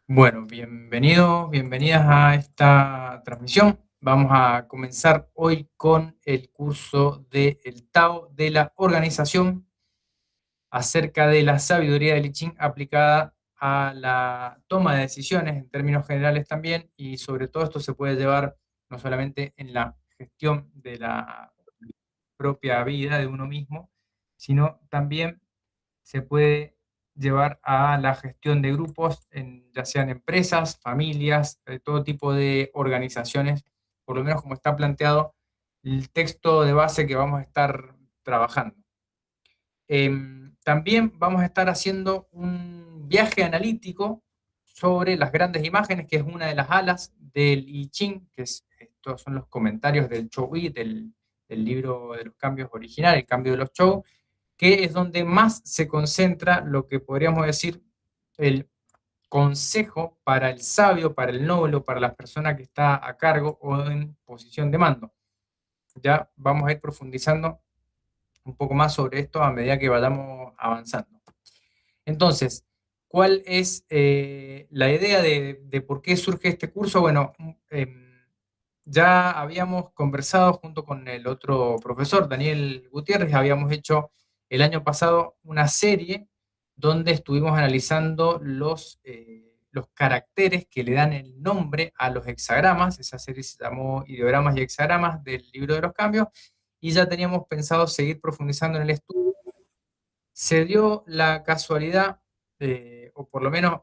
Bueno, bienvenidos, bienvenidas a esta transmisión. Vamos a comenzar hoy con el curso del Tao de la organización acerca de la sabiduría del I Ching aplicada a la toma de decisiones en términos generales también, y sobre todo esto se puede llevar no solamente en la gestión de la propia vida de uno mismo, sino también se puede llevar a la gestión de grupos, ya sean empresas, familias, todo tipo de organizaciones, por lo menos como está planteado el texto de base que vamos a estar trabajando. También vamos a estar haciendo un viaje analítico sobre las grandes imágenes, que es una de las alas del I Ching, estos son los comentarios del Chou I, del libro de los cambios original, el cambio de los Chou, que es donde más se concentra lo que podríamos decir el consejo para el sabio, para el noble, para la persona que está a cargo o en posición de mando. Ya vamos a ir profundizando un poco más sobre esto a medida que vayamos avanzando. Entonces, ¿cuál es la idea de por qué surge este curso? Bueno, ya habíamos conversado junto con el otro profesor, Daniel Gutiérrez, habíamos hecho el año pasado una serie donde estuvimos analizando los caracteres que le dan el nombre a los hexagramas. Esa serie se llamó Ideogramas y Hexagramas del Libro de los Cambios, y ya teníamos pensado seguir profundizando en el estudio. Se dio la casualidad, o por lo menos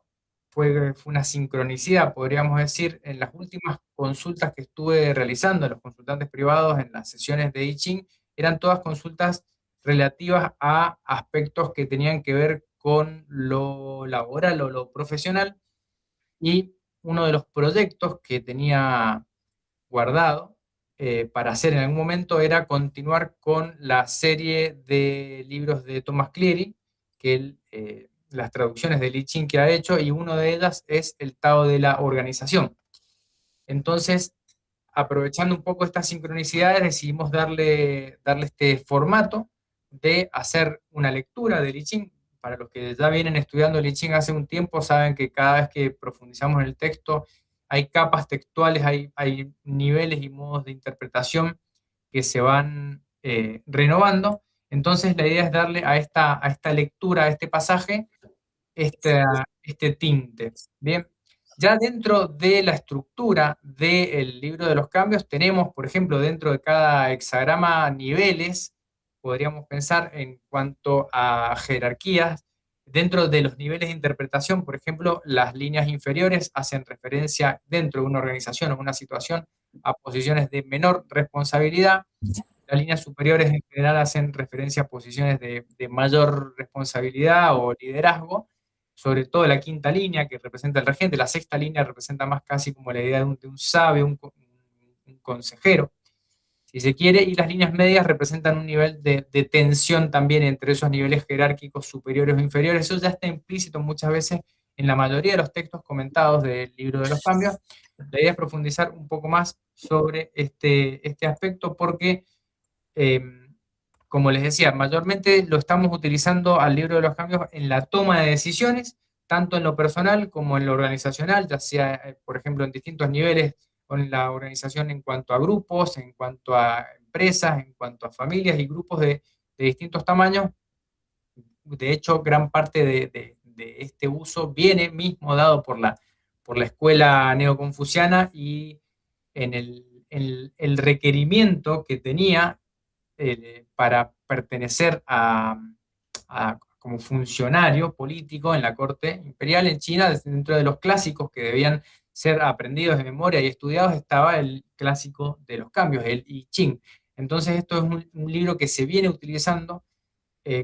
fue una sincronicidad, podríamos decir, en las últimas consultas que estuve realizando a los consultantes privados en las sesiones de I Ching, eran todas consultas relativas a aspectos que tenían que ver con lo laboral o lo profesional, y uno de los proyectos que tenía guardado para hacer en algún momento era continuar con la serie de libros de Thomas Cleary, que las traducciones de Li Ching que ha hecho, y una de ellas es el Tao de la organización. Entonces, aprovechando un poco estas sincronicidades, decidimos darle este formato de hacer una lectura de Li Ching. Para los que ya vienen estudiando Li Ching hace un tiempo, saben que cada vez que profundizamos en el texto, hay capas textuales, hay niveles y modos de interpretación que se van renovando. Entonces, la idea es darle a esta lectura, a este pasaje, este tinte. Bien, ya dentro de la estructura del libro de los cambios tenemos, por ejemplo, dentro de cada hexagrama niveles, podríamos pensar en cuanto a jerarquías. Dentro de los niveles de interpretación, por ejemplo, las líneas inferiores hacen referencia dentro de una organización o una situación a posiciones de menor responsabilidad. Las líneas superiores en general hacen referencia a posiciones de mayor responsabilidad o liderazgo, sobre todo la quinta línea que representa el regente. La sexta línea representa más casi como la idea de un sabio, un consejero, si se quiere, y las líneas medias representan un nivel de tensión también entre esos niveles jerárquicos superiores o inferiores. Eso ya está implícito muchas veces en la mayoría de los textos comentados del libro de los cambios. La idea es profundizar un poco más sobre este aspecto porque, eh, como les decía, mayormente lo estamos utilizando al libro de los cambios en la toma de decisiones, tanto en lo personal como en lo organizacional, ya sea, por ejemplo, en distintos niveles con la organización en cuanto a grupos, en cuanto a empresas, en cuanto a familias y grupos de distintos tamaños. De hecho, gran parte de este uso viene mismo dado por la escuela neoconfuciana, y en el requerimiento que tenía para pertenecer como funcionario político en la corte imperial en China. Dentro de los clásicos que debían ser aprendidos de memoria y estudiados estaba el clásico de los cambios, el I Ching. Entonces esto es un libro que se viene utilizando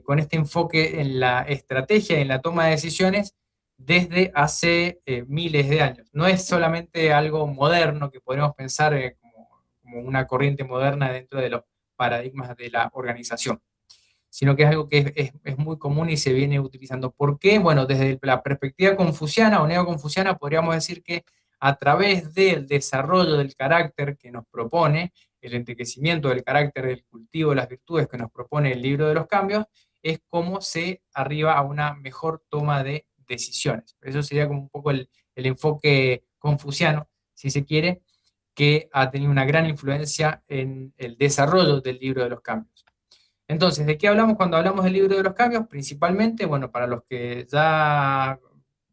con este enfoque en la estrategia y en la toma de decisiones desde hace miles de años. No es solamente algo moderno que podemos pensar como una corriente moderna dentro de los paradigmas de la organización, sino que es algo que es muy común y se viene utilizando. ¿Por qué? Bueno, desde la perspectiva confuciana o neoconfuciana podríamos decir que a través del desarrollo del carácter que nos propone, el enriquecimiento del carácter, del cultivo de las virtudes que nos propone el libro de los cambios, es como se arriba a una mejor toma de decisiones. Eso sería como un poco el el enfoque confuciano, si se quiere, que ha tenido una gran influencia en el desarrollo del libro de los cambios. Entonces, ¿de qué hablamos cuando hablamos del libro de los cambios? Principalmente, bueno, para los que ya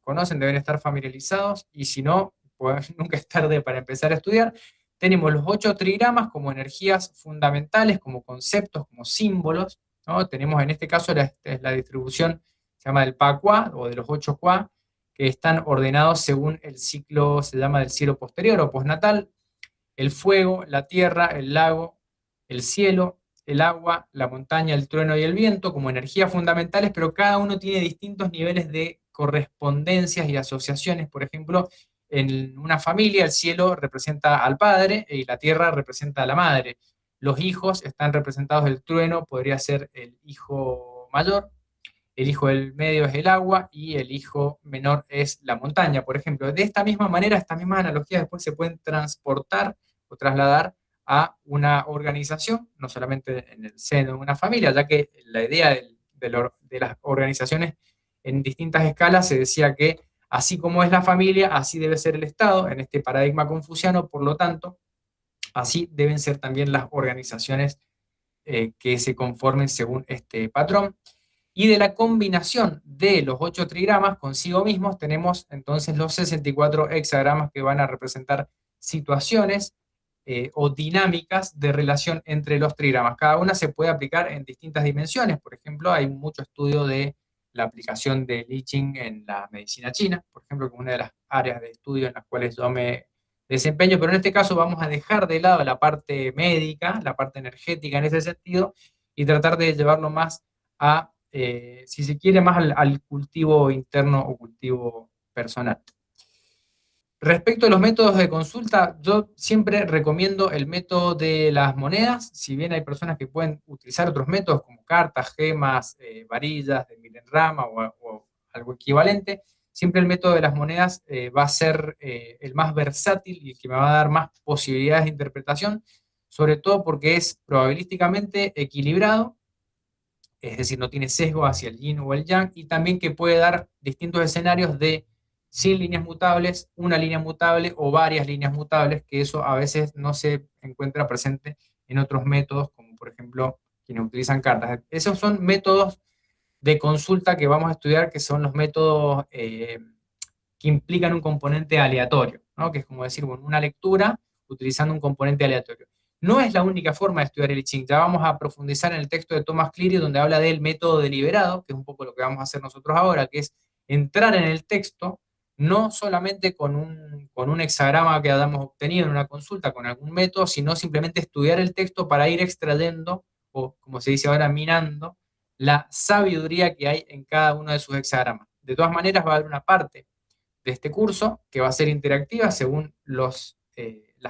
conocen deben estar familiarizados, y si no, pues nunca es tarde para empezar a estudiar. Tenemos los 8 trigramas como energías fundamentales, como conceptos, como símbolos, ¿no? Tenemos en este caso la distribución, se llama del Pa-Qua, o de los 8 Qua, que están ordenados según el ciclo, se llama del cielo posterior o postnatal: el fuego, la tierra, el lago, el cielo, el agua, la montaña, el trueno y el viento como energías fundamentales, pero cada uno tiene distintos niveles de correspondencias y asociaciones. Por ejemplo, en una familia el cielo representa al padre y la tierra representa a la madre. Los hijos están representados, el trueno podría ser el hijo mayor, el hijo del medio es el agua y el hijo menor es la montaña, por ejemplo. De esta misma manera, estas mismas analogías después se pueden transportar o trasladar a una organización, no solamente en el seno de una familia, ya que la idea de las organizaciones en distintas escalas se decía que así como es la familia, así debe ser el Estado, en este paradigma confuciano. Por lo tanto, así deben ser también las organizaciones que se conformen según este patrón. Y de la combinación de los 8 trigramas consigo mismos tenemos entonces los 64 hexagramas, que van a representar situaciones o dinámicas de relación entre los trigramas. Cada una se puede aplicar en distintas dimensiones. Por ejemplo, hay mucho estudio de la aplicación de I Ching en la medicina china, por ejemplo, que es una de las áreas de estudio en las cuales yo me desempeño, pero en este caso vamos a dejar de lado la parte médica, la parte energética en ese sentido, y tratar de llevarlo más a, si se quiere, más al cultivo interno o cultivo personal. Respecto a los métodos de consulta, yo siempre recomiendo el método de las monedas. Si bien hay personas que pueden utilizar otros métodos como cartas, gemas, varillas de milenrama o algo equivalente, siempre el método de las monedas va a ser el más versátil y el que me va a dar más posibilidades de interpretación, sobre todo porque es probabilísticamente equilibrado, es decir, no tiene sesgo hacia el yin o el yang, y también que puede dar distintos escenarios de 100 líneas mutables, una línea mutable o varias líneas mutables, que eso a veces no se encuentra presente en otros métodos, como por ejemplo quienes utilizan cartas. Esos son métodos de consulta que vamos a estudiar, que son los métodos que implican un componente aleatorio, ¿no? Que es como decir, bueno, una lectura utilizando un componente aleatorio. No es la única forma de estudiar el I Ching. Ya vamos a profundizar en el texto de Thomas Cleary, donde habla del método deliberado, que es un poco lo que vamos a hacer nosotros ahora, que es entrar en el texto, no solamente con un hexagrama que hayamos obtenido en una consulta con algún método, sino simplemente estudiar el texto para ir extrayendo, o como se dice ahora, minando, la sabiduría que hay en cada uno de sus hexagramas. De todas maneras, va a haber una parte de este curso que va a ser interactiva según las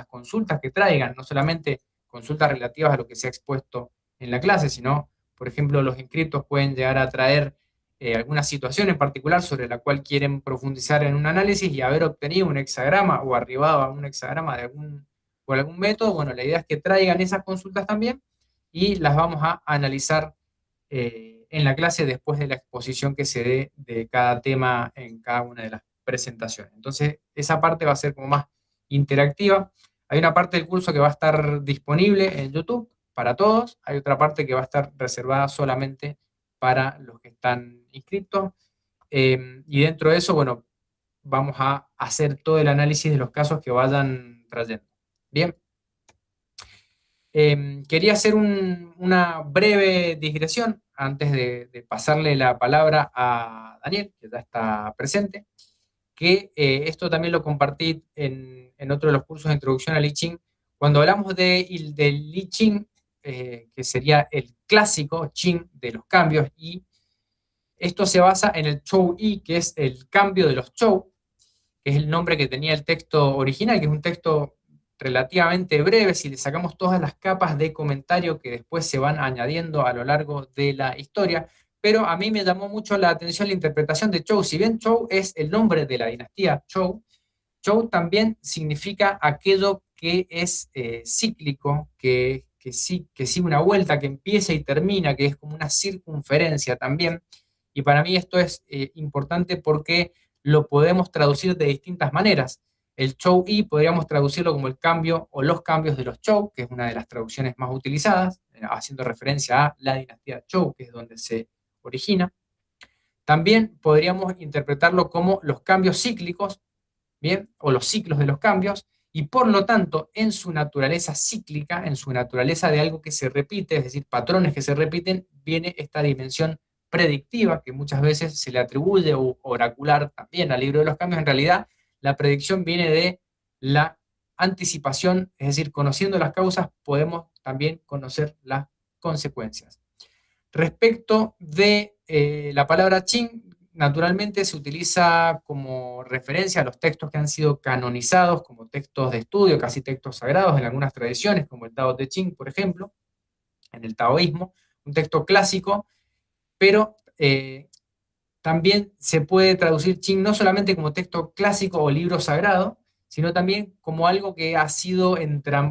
consultas que traigan, no solamente consultas relativas a lo que se ha expuesto en la clase, sino, por ejemplo, los inscriptos pueden llegar a traer alguna situación en particular sobre la cual quieren profundizar en un análisis y haber obtenido un hexagrama o arribado a un hexagrama por algún método. Bueno, la idea es que traigan esas consultas también y las vamos a analizar en la clase después de la exposición que se dé de cada tema en cada una de las presentaciones. Entonces, esa parte va a ser como más interactiva. Hay una parte del curso que va a estar disponible en YouTube para todos, hay otra parte que va a estar reservada solamente para los que están inscritos, y dentro de eso, bueno, vamos a hacer todo el análisis de los casos que vayan trayendo. Bien. Quería hacer una breve digresión antes de pasarle la palabra a Daniel, que ya está presente, que esto también lo compartí en otro de los cursos de introducción al I Ching. Cuando hablamos del I Ching, que sería el clásico Ching de los cambios, y esto se basa en el Chou I, que es el cambio de los Chou, que es el nombre que tenía el texto original, que es un texto relativamente breve, si le sacamos todas las capas de comentario que después se van añadiendo a lo largo de la historia. Pero a mí me llamó mucho la atención la interpretación de Chou. Si bien Chou es el nombre de la dinastía Chou, Chou también significa aquello que es cíclico, que sigue una vuelta, que empieza y termina, que es como una circunferencia también. Y para mí esto es importante porque lo podemos traducir de distintas maneras. El Chou-I podríamos traducirlo como el cambio o los cambios de los Chou, que es una de las traducciones más utilizadas, haciendo referencia a la dinastía Chou, que es donde se origina. También podríamos interpretarlo como los cambios cíclicos, ¿bien? O los ciclos de los cambios, y por lo tanto, en su naturaleza cíclica, en su naturaleza de algo que se repite, es decir, patrones que se repiten, viene esta dimensión predictiva, que muchas veces se le atribuye, o oracular también al libro de los cambios. En realidad, la predicción viene de la anticipación, es decir, conociendo las causas, podemos también conocer las consecuencias. Respecto de la palabra Qing, naturalmente se utiliza como referencia a los textos que han sido canonizados como textos de estudio, casi textos sagrados en algunas tradiciones, como el Tao Te Ching, por ejemplo, en el taoísmo, un texto clásico, pero también se puede traducir Qing no solamente como texto clásico o libro sagrado, sino también como algo que ha sido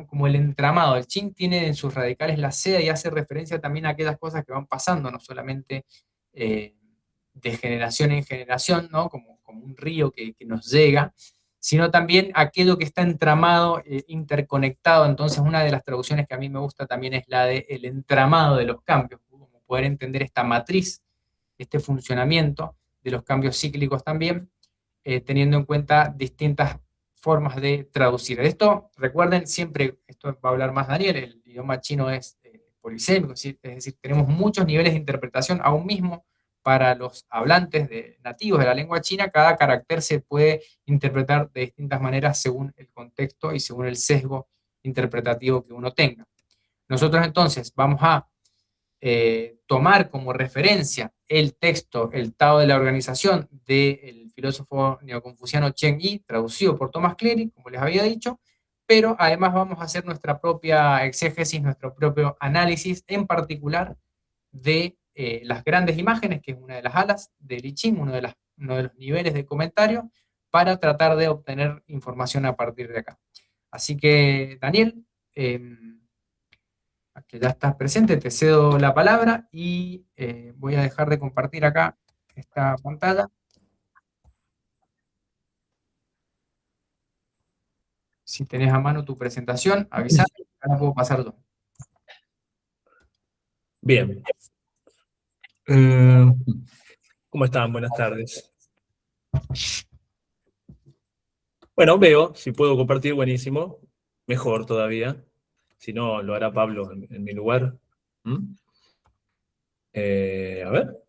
como el entramado. El Qing tiene en sus radicales la seda y hace referencia también a aquellas cosas que van pasando, no solamente de generación en generación, ¿no? Como un río que nos llega, sino también aquello que está entramado, interconectado. Entonces, una de las traducciones que a mí me gusta también es la de el entramado de los cambios, como poder entender esta matriz, este funcionamiento de los cambios cíclicos también, teniendo en cuenta distintas formas de traducir. Esto, recuerden, siempre, esto va a hablar más Daniel, el idioma chino es polisémico, es decir, tenemos muchos niveles de interpretación, aún mismo para los hablantes nativos de la lengua china, cada carácter se puede interpretar de distintas maneras según el contexto y según el sesgo interpretativo que uno tenga. Nosotros entonces vamos a tomar como referencia el texto, el Tao de la Organización, del filósofo neoconfuciano Cheng Yi, traducido por Thomas Cleary, como les había dicho, pero además vamos a hacer nuestra propia exégesis, nuestro propio análisis, en particular de las grandes imágenes, que es una de las alas del I Ching, uno de los niveles de comentario, para tratar de obtener información a partir de acá. Así que, Daniel, que ya estás presente, te cedo la palabra y voy a dejar de compartir acá esta pantalla. Si tenés a mano tu presentación, avísame, ahora puedo pasar yo. Bien. ¿Cómo están? Buenas tardes. Bueno, veo, si puedo compartir, buenísimo. Mejor todavía. Si no, lo hará Pablo en mi lugar. A ver.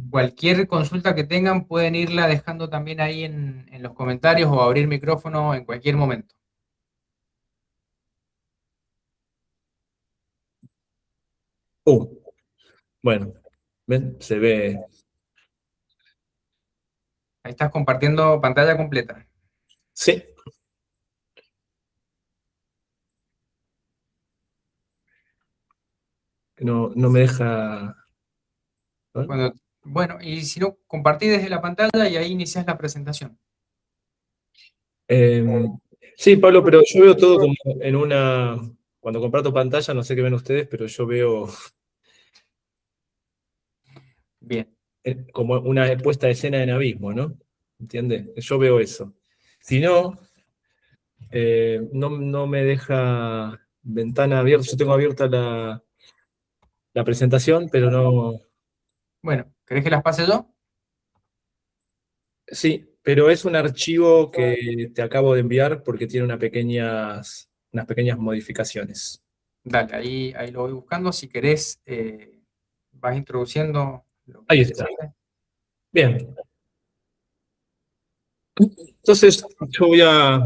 Cualquier consulta que tengan pueden irla dejando también ahí en los comentarios o abrir micrófono en cualquier momento. Bueno, ¿ven? Se ve. Ahí estás compartiendo pantalla completa. Sí. No me deja. Bueno, y si no, compartí desde la pantalla y ahí inicias la presentación. Sí, Pablo, pero yo veo todo como en una. Cuando comparto pantalla, no sé qué ven ustedes, pero yo veo Bien. como una puesta de escena en abismo, ¿no? ¿Entiendes? Yo veo eso. Si no, no me deja ventana abierta. Yo tengo abierta la presentación, pero no. Bueno, ¿querés que las pase yo? Sí, pero es un archivo que te acabo de enviar porque tiene unas pequeñas modificaciones. Dale, ahí lo voy buscando. Si querés, vas introduciendo lo que Ahí está. necesites. Bien. Entonces, yo voy a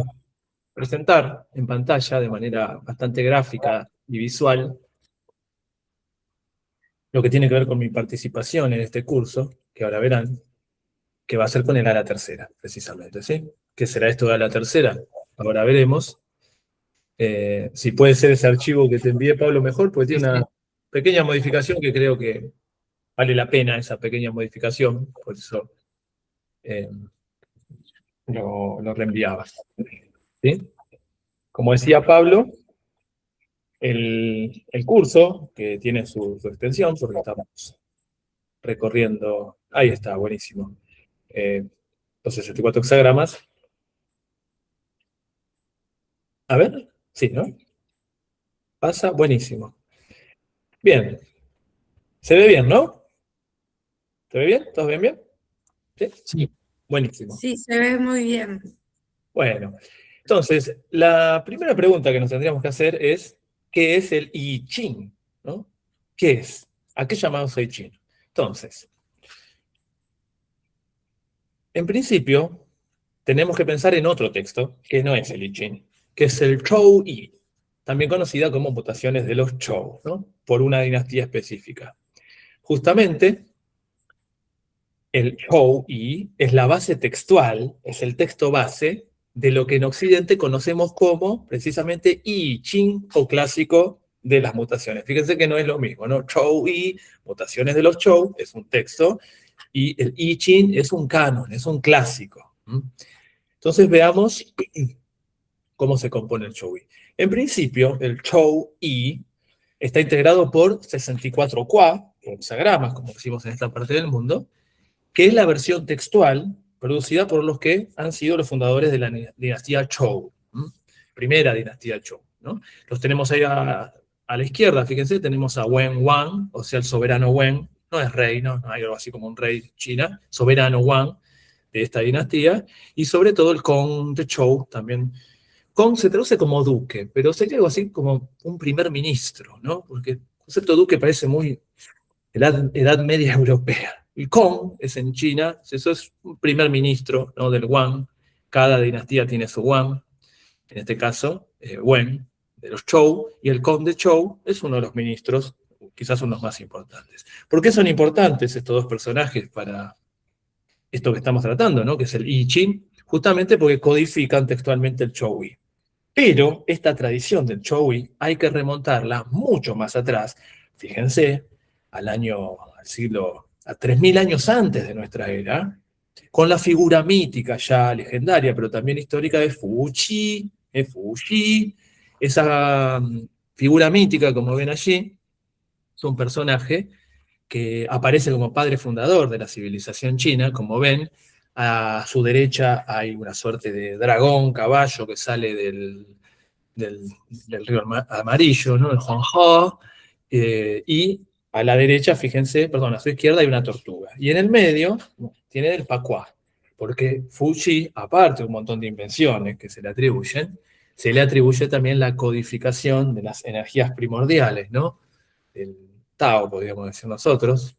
presentar en pantalla de manera bastante gráfica y visual lo que tiene que ver con mi participación en este curso, que ahora verán, que va a ser con el ala tercera, precisamente, ¿sí? ¿Qué será esto de ala tercera? Ahora veremos. Si puede ser ese archivo que te envié, Pablo, mejor, porque tiene una pequeña modificación que creo que vale la pena esa pequeña modificación, por eso lo reenviaba. ¿Sí? Como decía Pablo, el curso, que tiene su extensión, porque estamos recorriendo, ahí está, buenísimo, los 64 hexagramas. A ver, sí, ¿no? Pasa, buenísimo. Bien, se ve bien, ¿no? ¿Se ve bien? ¿Todos ven bien? ¿Sí? Sí, Buenísimo. Sí, se ve muy bien. Bueno, entonces, la primera pregunta que nos tendríamos que hacer es, ¿qué es el I Ching? ¿No? ¿Qué es? ¿A qué llamamos I Ching? Entonces, en principio, tenemos que pensar en otro texto, que no es el I Ching, que es el Chou Yi, también conocida como mutaciones de los Chou, ¿no? Por una dinastía específica. Justamente, el Chou Yi es la base textual, es el texto base de lo que en Occidente conocemos como precisamente I Ching o clásico de las mutaciones. Fíjense que no es lo mismo, ¿no? Chou Yi, mutaciones de los Chou, es un texto, y el I Ching es un canon, es un clásico. Entonces veamos cómo se compone el Chou Yi. En principio, el Chou Yi está integrado por 64 Kwa, hexagramas, como decimos en esta parte del mundo, que es la versión textual producida por los que han sido los fundadores de la dinastía Zhou, primera dinastía Zhou, ¿no? Los tenemos ahí a la izquierda, fíjense, tenemos a Wen Wang, o sea, el soberano Wen, no es rey, no hay algo así como un rey de China, soberano Wang de esta dinastía, y sobre todo el Kong de Zhou, también. Kong se traduce como duque, pero sería algo así como un primer ministro, ¿no? Porque el concepto de duque parece muy edad media europea. El Kong es en China, eso es un primer ministro, ¿no? Del Wang. Cada dinastía tiene su Wang, en este caso, Wen, de los Zhou, y el Kong de Zhou es uno de los ministros, quizás uno de los más importantes. ¿Por qué son importantes estos dos personajes para esto que estamos tratando, ¿no? Que es el I Ching? Justamente porque codifican textualmente el Zhou Yi. Pero esta tradición del Zhou Yi hay que remontarla mucho más atrás. Fíjense, al siglo, a 3000 años antes de nuestra era, con la figura mítica ya legendaria, pero también histórica de Fuji, Fuji. Esa figura mítica, como ven allí, es un personaje que aparece como padre fundador de la civilización china, como ven. A su derecha hay una suerte de dragón, caballo que sale del, del río amarillo, ¿no? El Huanghe, y a la derecha, fíjense, perdón, a su izquierda hay una tortuga. Y en el medio tiene el Pakua, porque Fuji, aparte de un montón de invenciones que se le atribuye también la codificación de las energías primordiales, ¿no? El Tao, podríamos decir nosotros,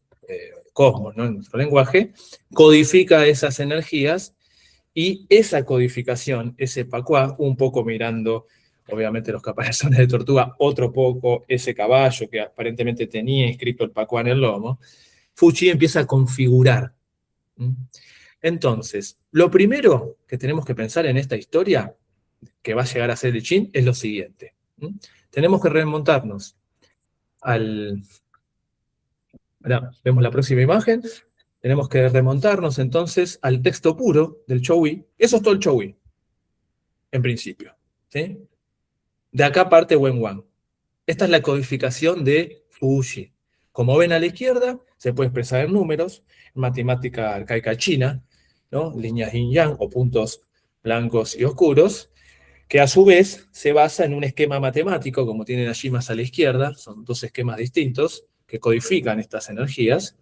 cosmos, ¿no? En nuestro lenguaje, codifica esas energías y esa codificación, ese Pakua, un poco mirando obviamente los caparazones de tortuga, otro poco ese caballo que aparentemente tenía inscrito el Pakua en el lomo, Fuji empieza a configurar. Entonces, lo primero que tenemos que pensar en esta historia, que va a llegar a ser el Qin, es lo siguiente. Tenemos que remontarnos al... Ahora, vemos la próxima imagen. Tenemos que remontarnos entonces al texto puro del Zhou Yi. Eso es todo el Zhou Yi, en principio. ¿Sí? De acá parte Wen Wang. Esta es la codificación de Fuji. Como ven a la izquierda, se puede expresar en números, en matemática arcaica china, ¿no? Líneas yin-yang o puntos blancos y oscuros, que a su vez se basa en un esquema matemático, como tienen allí más a la izquierda, son dos esquemas distintos que codifican estas energías,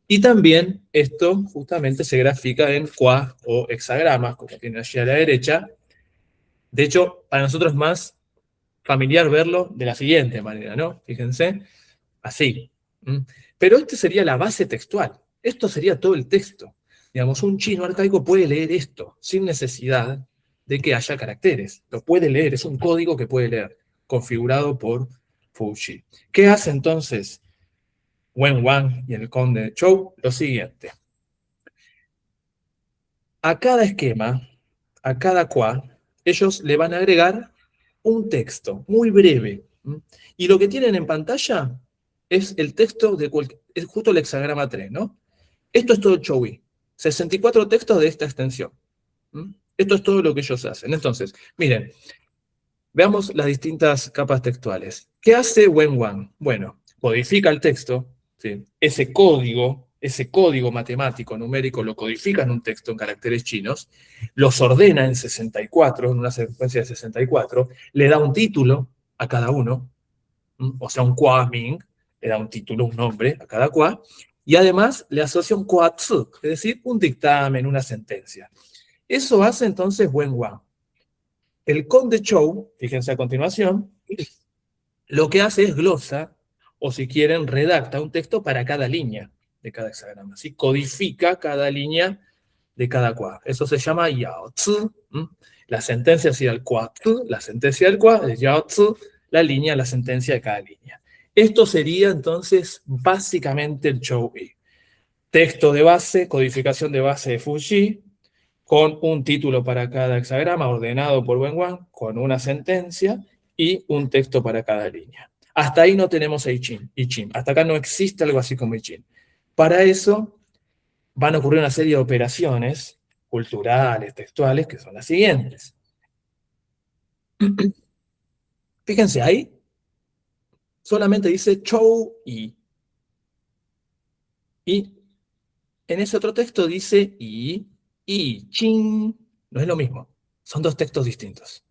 y también esto justamente se grafica en Kwa o hexagramas, como tienen allí a la derecha. De hecho, para nosotros es más familiar verlo de la siguiente manera, ¿no? Fíjense, así. Pero esto sería la base textual. Esto sería todo el texto. Digamos, un chino arcaico puede leer esto sin necesidad de que haya caracteres. Lo puede leer, es un código que puede leer, configurado por Fuji. ¿Qué hace entonces Wen Wang y el conde de Zhou? Lo siguiente. A cada esquema, a cada Kwa, ellos le van a agregar un texto muy breve. Y lo que tienen en pantalla es el texto es justo el hexagrama 3, ¿no? Esto es todo el Zhou Yi. 64 textos de esta extensión. Esto es todo lo que ellos hacen. Entonces, miren, Veamos las distintas capas textuales. ¿Qué hace Wenwan? Bueno, codifica el texto, ¿sí? Ese código matemático, numérico, lo codifica en un texto en caracteres chinos, los ordena en 64, en una secuencia de 64, le da un título a cada uno, o sea, un Kuoming, le da un título, un nombre a cada Kua, y además le asocia un Kuatsu, es decir, un dictamen, una sentencia. Eso hace entonces Wenwan. El conde Chou, fíjense a continuación, lo que hace es glosa, o si quieren, redacta un texto para cada línea de cada hexagrama, ¿sí? Codifica cada línea de cada Kua. Eso se llama Yao Tzu. La sentencia sería el Kua Tzu, la sentencia del Kua, el Yao Tzu, la línea, la sentencia de cada línea. Esto sería entonces básicamente el Chou Yi. Texto de base, codificación de base de Fuji, con un título para cada hexagrama ordenado por Wenwan, con una sentencia y un texto para cada línea. Hasta ahí no tenemos I Ching. Hasta acá no existe algo así como I Ching. Para eso van a ocurrir una serie de operaciones culturales, textuales, que son las siguientes. Fíjense, ahí solamente dice Chou Yi. Y en ese otro texto dice I Ching. No es lo mismo. Son dos textos distintos.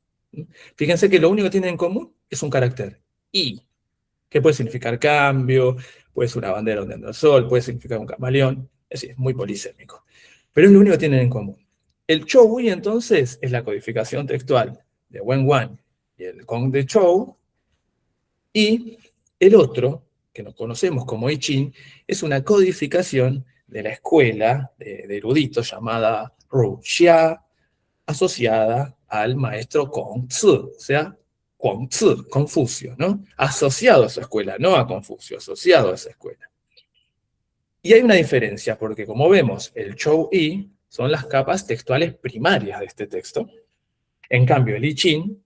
Fíjense que lo único que tienen en común es un carácter, I, que puede significar cambio, puede ser una bandera ondeando al sol, puede significar un camaleón, es decir, es muy polisémico. Pero es lo único que tienen en común. El Chou Yi, entonces, es la codificación textual de Wenwan y el Kong de Chou, y el otro, que nos conocemos como I Ching, es una codificación de la escuela de eruditos llamada Ru Xia, asociada al maestro Kongzi, o sea, Kongzi, Confucio, ¿no? Asociado a su escuela, no a Confucio, asociado a esa escuela. Y hay una diferencia, porque como vemos, el Chou Yi son las capas textuales primarias de este texto. En cambio, el I Ching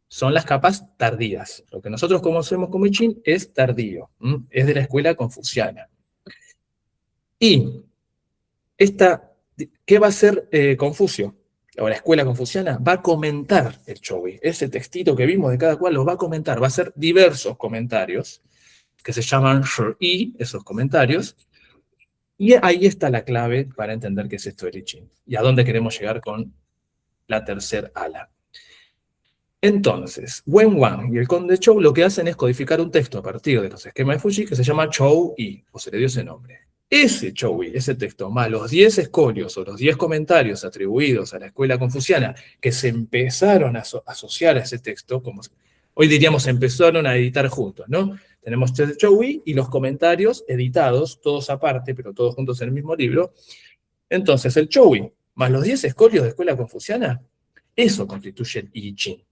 son las capas tardías. Lo que nosotros conocemos como I Ching es tardío, es de la escuela confuciana. Y ¿qué va a hacer Confucio? O la escuela confuciana va a comentar el Chou Yi. Ese textito que vimos de cada cual lo va a comentar, va a hacer diversos comentarios, que se llaman Shi, esos comentarios, y ahí está la clave para entender qué es esto del I Ching, y a dónde queremos llegar con la tercer ala. Entonces, Wenwan y el conde Chou lo que hacen es codificar un texto a partir de los esquemas de Fuji que se llama Chou Yi, o se le dio ese nombre. Ese Chou Yi, ese texto, más los 10 escolios o los 10 comentarios atribuidos a la escuela confuciana que se empezaron a asociar a ese texto, como hoy diríamos empezaron a editar juntos, ¿no? Tenemos el Chou Yi y los comentarios editados, todos aparte, pero todos juntos en el mismo libro. Entonces, el Chou Yi más los 10 escolios de escuela confuciana, eso constituye el I Ching.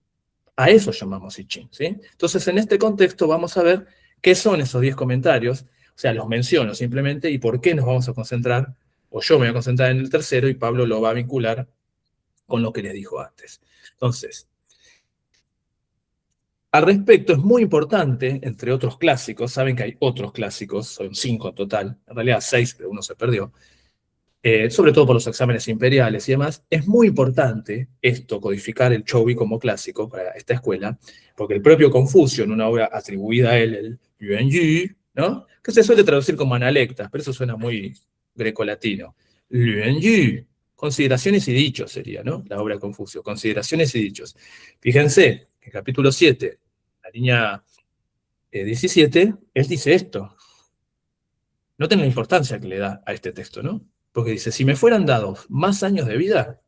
A eso llamamos I Ching, ¿sí? Entonces, en este contexto vamos a ver qué son esos 10 comentarios, o sea, los menciono simplemente y por qué nos vamos a concentrar, o yo me voy a concentrar en el tercero y Pablo lo va a vincular con lo que les dijo antes. Entonces, al respecto es muy importante, entre otros clásicos, saben que hay otros clásicos, son 5 en total, en realidad 6, pero uno se perdió, sobre todo por los exámenes imperiales y demás, es muy importante esto, codificar el Chou Yi como clásico para esta escuela, porque el propio Confucio, en una obra atribuida a él, el Yuan Yu, ¿no? Que se suele traducir como analectas, pero eso suena muy grecolatino. Yuan Yu, consideraciones y dichos sería, ¿no? La obra de Confucio, consideraciones y dichos. Fíjense, en el capítulo 7, la línea 17, él dice esto. Noten la importancia que le da a este texto, ¿no? Porque dice, si me fueran dados más años de vida,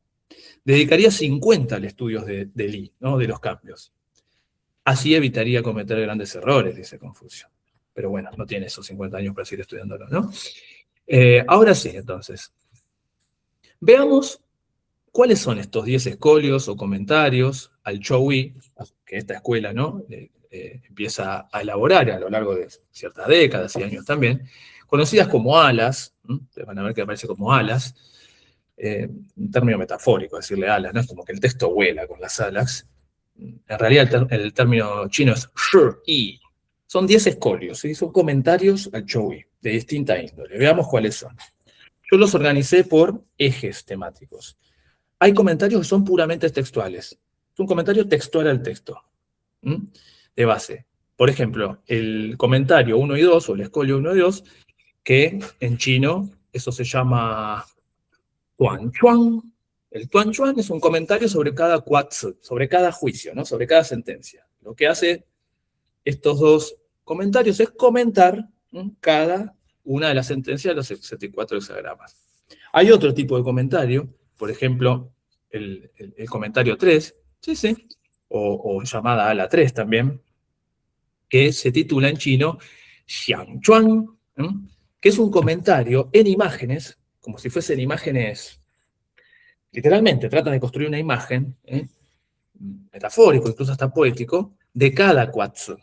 dedicaría 50 al estudio de Li, ¿no? De los cambios. Así evitaría cometer grandes errores, dice Confucio. Pero bueno, no tiene esos 50 años para seguir estudiándolo, ¿no? Ahora sí, entonces. Veamos cuáles son estos 10 escolios o comentarios al Chou Yi, que esta escuela, ¿no? Empieza a elaborar a lo largo de ciertas décadas y años también, conocidas como alas, ustedes van a ver que aparece como alas, un término metafórico, decirle alas, ¿no? Es como que el texto vuela con las alas. En realidad el término chino es shi. Son 10 escolios, ¿sí? Son comentarios al Chou Yi, de distinta índole. Veamos cuáles son. Yo los organicé por ejes temáticos. Hay comentarios que son puramente textuales. Es un comentario textual al texto, de base. Por ejemplo, el comentario 1 y 2, o el escolio 1 y 2, que en chino eso se llama tuanchuan. El tuanchuan es un comentario sobre cada guazi, sobre cada juicio, ¿no? Sobre cada sentencia. Lo que hace estos dos comentarios es comentar cada una de las sentencias de los 64 hexagramas. Hay otro tipo de comentario, por ejemplo, el comentario 3, sí, o llamada ala 3 también, que se titula en chino Xiangchuan, que es un comentario en imágenes, como si fuesen imágenes, literalmente trata de construir una imagen, metafórico, incluso hasta poético, de cada cuatzo.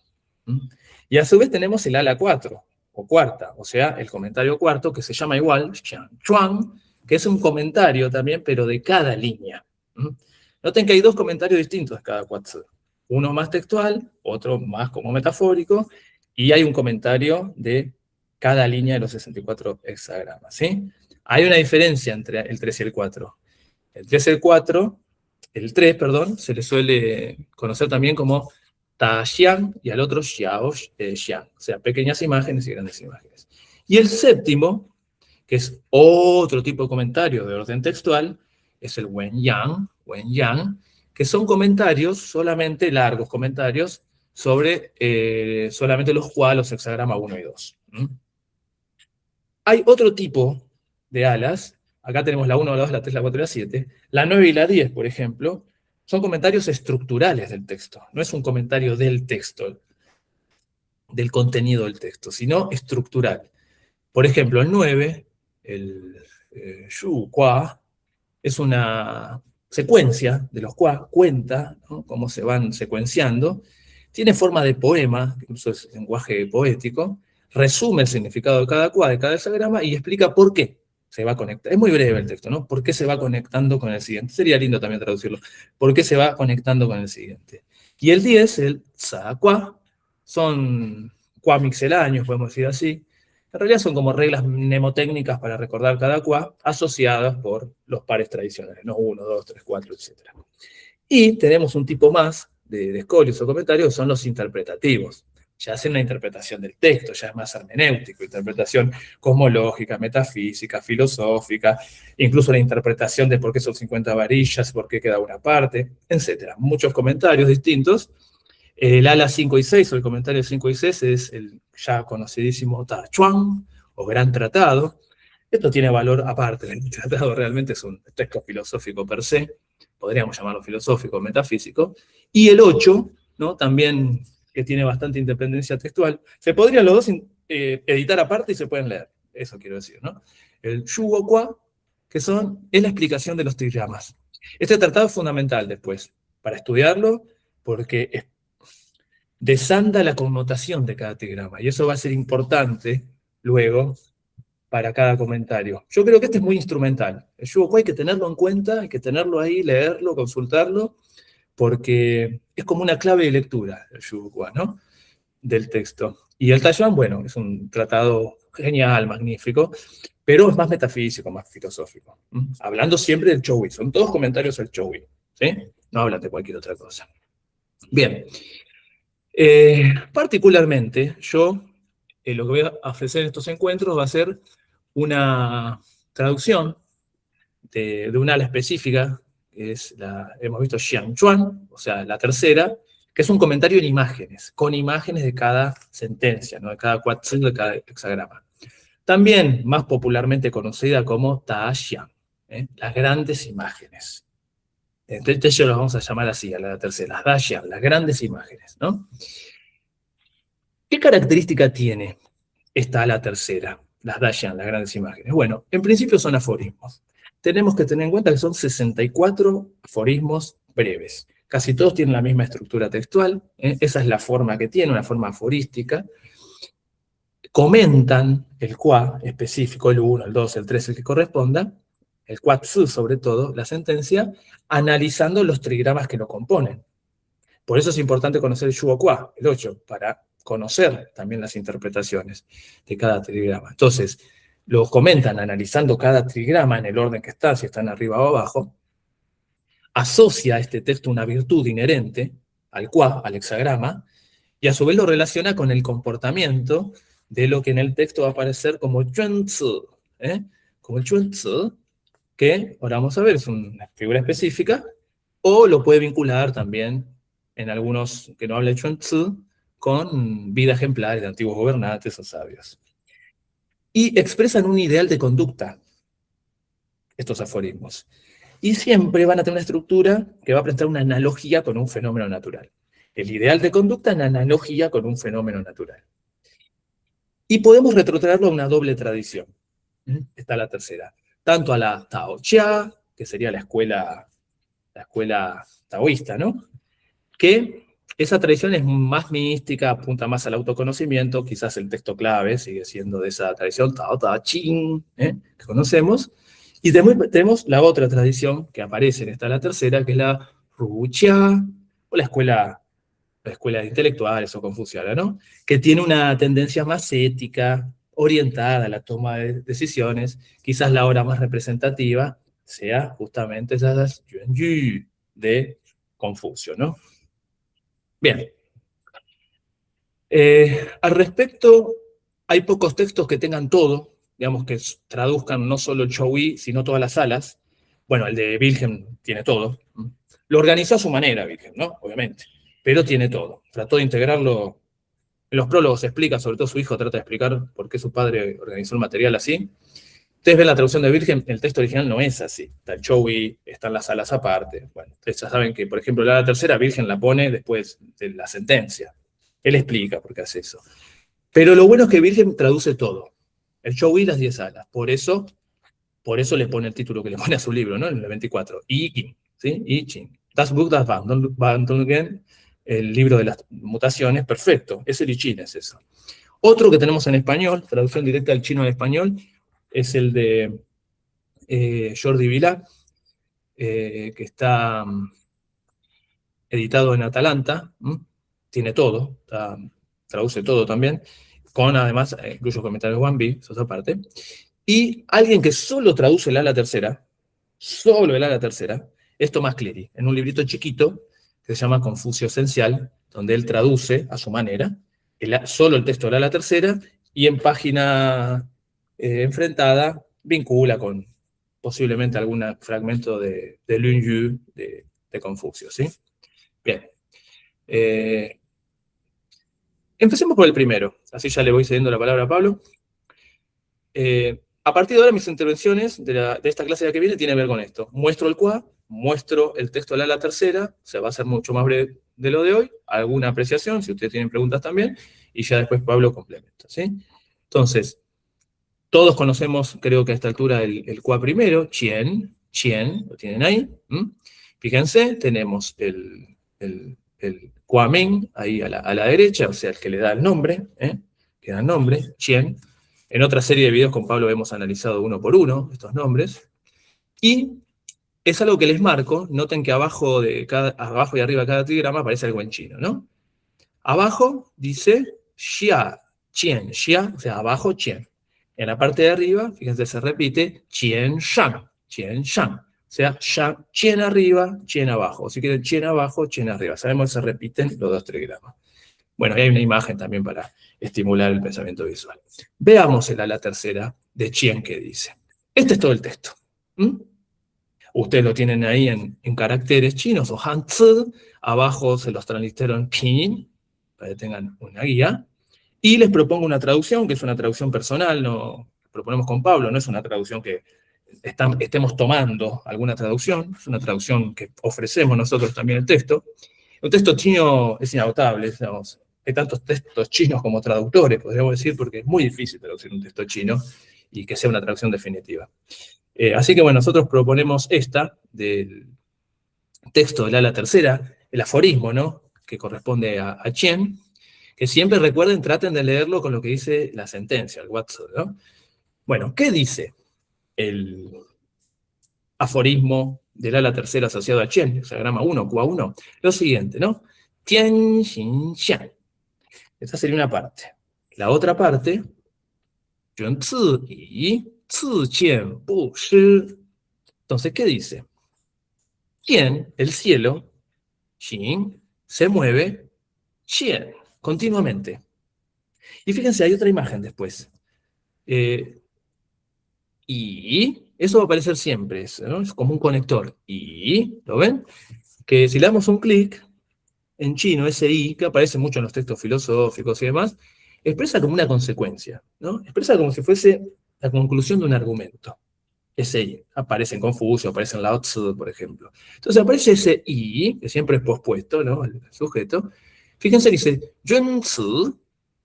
Y a su vez tenemos el ala 4, o cuarta, o sea, el comentario cuarto, que se llama igual Xiangchuan, que es un comentario también, pero de cada línea. Noten que hay dos comentarios distintos de cada cuatzo. Uno más textual, otro más como metafórico, y hay un comentario de cada línea de los 64 hexagramas, ¿sí? Hay una diferencia entre el 3 y el 4. El 3 y el 4, el 3, perdón, se le suele conocer también como Ta Xiang y al otro Xiao Xiang, o sea, pequeñas imágenes y grandes imágenes. Y el séptimo, que es otro tipo de comentario de orden textual, es el Wen Yang, que son comentarios, solamente largos comentarios, sobre solamente los hexagramas 1 y 2. Hay otro tipo de alas, acá tenemos la 1, la 2, la 3, la 4 y la 7, la 9 y la 10, por ejemplo, son comentarios estructurales del texto, no es un comentario del texto, del contenido del texto, sino estructural. Por ejemplo, el 9, el Shu Qua, es una secuencia de los Qua, cuenta, ¿no?, cómo se van secuenciando, tiene forma de poema, incluso es lenguaje poético, resume el significado de cada Qua, de cada hexagrama, y explica por qué se va a conectar. Es muy breve el texto, ¿no? ¿Por qué se va conectando con el siguiente? Sería lindo también traducirlo. ¿Por qué se va conectando con el siguiente? Y el 10, el Tsa Qua, son Qua mixeláneos, podemos decir así. En realidad son como reglas mnemotécnicas para recordar cada Qua, asociadas por los pares tradicionales, ¿no? 1, 2, 3, 4, etc. Y tenemos un tipo más de escolios o comentarios, que son los interpretativos. Ya hacen una interpretación del texto, ya es más hermenéutico, interpretación cosmológica, metafísica, filosófica, incluso la interpretación de por qué son 50 varillas, por qué queda una parte, etc. Muchos comentarios distintos. El ala 5 y 6, o el comentario 5 y 6, es el ya conocidísimo Ta Chuan, o Gran Tratado. Esto tiene valor aparte, el tratado realmente es un texto filosófico per se, podríamos llamarlo filosófico o metafísico. Y el 8, ¿no?, también, que tiene bastante independencia textual, se podrían los dos editar aparte y se pueden leer, eso quiero decir, ¿no? El Shuo Qua, que es la explicación de los trigramas. Este tratado es fundamental después, para estudiarlo, porque desanda la connotación de cada trigrama, y eso va a ser importante luego para cada comentario. Yo creo que este es muy instrumental. El Shuo hay que tenerlo en cuenta, hay que tenerlo ahí, leerlo, consultarlo, porque es como una clave de lectura, el Shuo, ¿no?, del texto. Y el Taiyuan, bueno, es un tratado genial, magnífico, pero es más metafísico, más filosófico. Hablando siempre del Chowi, son todos comentarios al Chowi, ¿sí? No hablan de cualquier otra cosa. Bien. Particularmente, yo lo que voy a ofrecer en estos encuentros va a ser una traducción de una ala específica, que es hemos visto Xiangchuan, o sea, la tercera, que es un comentario en imágenes, con imágenes de cada sentencia, ¿no?, de cada cuatro, de cada hexagrama. También más popularmente conocida como Ta Xiang, las grandes imágenes. Entonces yo lo vamos a llamar así, a la tercera, las Da Xiang, las grandes imágenes, ¿no? ¿Qué característica tiene esta ala tercera, las Da Xiang, las grandes imágenes? Bueno, en principio son aforismos. Tenemos que tener en cuenta que son 64 aforismos breves. Casi todos tienen la misma estructura textual, esa es la forma que tiene, una forma aforística. Comentan el Qua específico, el 1, el 2, el 3, el que corresponda, el Qua Tzu sobre todo, la sentencia, analizando los trigramas que lo componen. Por eso es importante conocer el Shuo Qua, el 8, para conocer también las interpretaciones de cada trigrama. Entonces, lo comentan analizando cada trigrama en el orden que está, si están arriba o abajo, asocia a este texto una virtud inherente al qua, al hexagrama, y a su vez lo relaciona con el comportamiento de lo que en el texto va a aparecer como Zhuanzi, como el Zhuanzi, que ahora vamos a ver, es una figura específica, o lo puede vincular también en algunos que no hablan Zhuanzi con vida ejemplares de antiguos gobernantes o sabios. Y expresan un ideal de conducta, estos aforismos. Y siempre van a tener una estructura que va a presentar una analogía con un fenómeno natural. El ideal de conducta en analogía con un fenómeno natural. Y podemos retrotraerlo a una doble tradición. Está la tercera. Tanto a la Tao Chia, que sería la escuela taoísta, ¿no? Que esa tradición es más mística, apunta más al autoconocimiento, quizás el texto clave sigue siendo de esa tradición Tao Te Ching, que conocemos. Y tenemos la otra tradición que aparece en esta, la tercera, que es la Ruchia, o la escuela de intelectuales o confuciana, ¿no? Que tiene una tendencia más ética, orientada a la toma de decisiones. Quizás la obra más representativa sea justamente esas Yuanyu de Confucio, ¿no? Bien. Al respecto, hay pocos textos que tengan todo, digamos, que traduzcan no solo el Chou-yi, sino todas las salas. Bueno, el de Wilhelm tiene todo. Lo organizó a su manera, Wilhelm, ¿no? Obviamente, pero tiene todo. Trató de integrarlo. En los prólogos se explica, sobre todo su hijo trata de explicar por qué su padre organizó el material así. Ustedes ven la traducción de Wilhelm, el texto original no es así. Está el Chou-yi, están las salas aparte. Bueno, ustedes ya saben que, por ejemplo, la tercera Wilhelm la pone después de la sentencia. Él explica por qué hace eso. Pero lo bueno es que Wilhelm traduce todo. El Chou-yi y las 10 salas. Por eso le pone el título que le pone a su libro, ¿no? En el 24. I Ching, ¿sí? I Ching. Das Buch das Wandlungen, el libro de las mutaciones, perfecto. Es el I Ching, es eso. Otro que tenemos en español, traducción directa del chino al español, es el de Jordi Vilá, que está editado en Atalanta. Tiene todo, traduce todo también, con además, incluso comentarios de Wambi, eso es aparte. Y alguien que solo traduce el ala tercera, solo el ala tercera, es Tomás Clery, en un librito chiquito que se llama Confucio Esencial, donde él traduce a su manera solo el texto del ala tercera y en página enfrentada vincula con posiblemente algún fragmento de Lun Yu de Confucio, ¿sí? Bien. Empecemos por el primero, así ya le voy cediendo la palabra a Pablo. A partir de ahora mis intervenciones de esta clase de la que viene tienen que ver con esto. Muestro el qua, muestro el texto de la tercera, o sea, va a ser mucho más breve de lo de hoy, alguna apreciación, si ustedes tienen preguntas también, y ya después Pablo complementa, ¿sí? Entonces, todos conocemos, creo que a esta altura, el qua primero, Chien, lo tienen ahí. Fíjense, tenemos el qua Ming ahí a la derecha, o sea, el que le da el nombre, que da el nombre, Chien. En otra serie de videos con Pablo hemos analizado uno por uno estos nombres. Y es algo que les marco, noten que abajo y arriba de cada trigrama aparece algo en chino, ¿no? Abajo dice Xia, Chien, Xia, o sea, abajo Chien. En la parte de arriba, fíjense, se repite Chien Shang, Chien Shang. O sea, Chien arriba, Chien abajo. Si quieren Chien abajo, Chien arriba. Sabemos que se repiten los dos trigramas. Bueno, y hay una imagen también para estimular el pensamiento visual. Veamos el ala tercera de Chien que dice. Este es todo el texto. Ustedes lo tienen ahí en caracteres chinos o hanzi. Abajo se los transliteraron en pinyin, para que tengan una guía. Y les propongo una traducción, que es una traducción personal, proponemos con Pablo, no es una traducción que estemos tomando alguna traducción, es una traducción que ofrecemos nosotros también el texto. Un texto chino es inagotable, digamos. Hay tantos textos chinos como traductores, podríamos decir, porque es muy difícil traducir un texto chino y que sea una traducción definitiva. Así que bueno, nosotros proponemos esta, del texto del ala tercera, el aforismo, ¿no? Que corresponde a Chien, que siempre recuerden, traten de leerlo con lo que dice la sentencia, el Watson, ¿no? Bueno, ¿qué dice el aforismo del ala tercera asociado a Chien, hexagrama 1, QA 1? Lo siguiente, ¿no? Tian Xin Xian. Esa sería una parte. La otra parte, Yun Zi Yi, Zi Qian Bu Shi. Entonces, ¿qué dice? Tian, el cielo, Xin, se mueve, Qian, continuamente. Y fíjense, hay otra imagen después. Y eso va a aparecer siempre, ¿no? Es como un conector. Y, ¿lo ven? Que si le damos un clic, en chino, ese I, que aparece mucho en los textos filosóficos y demás, expresa como una consecuencia, ¿no? Expresa como si fuese la conclusión de un argumento. Ese I aparece en Confucio, aparece en Lao Tzu, por ejemplo. Entonces aparece ese I, que siempre es pospuesto, ¿no? El sujeto. Fíjense, dice, Yun Tzu,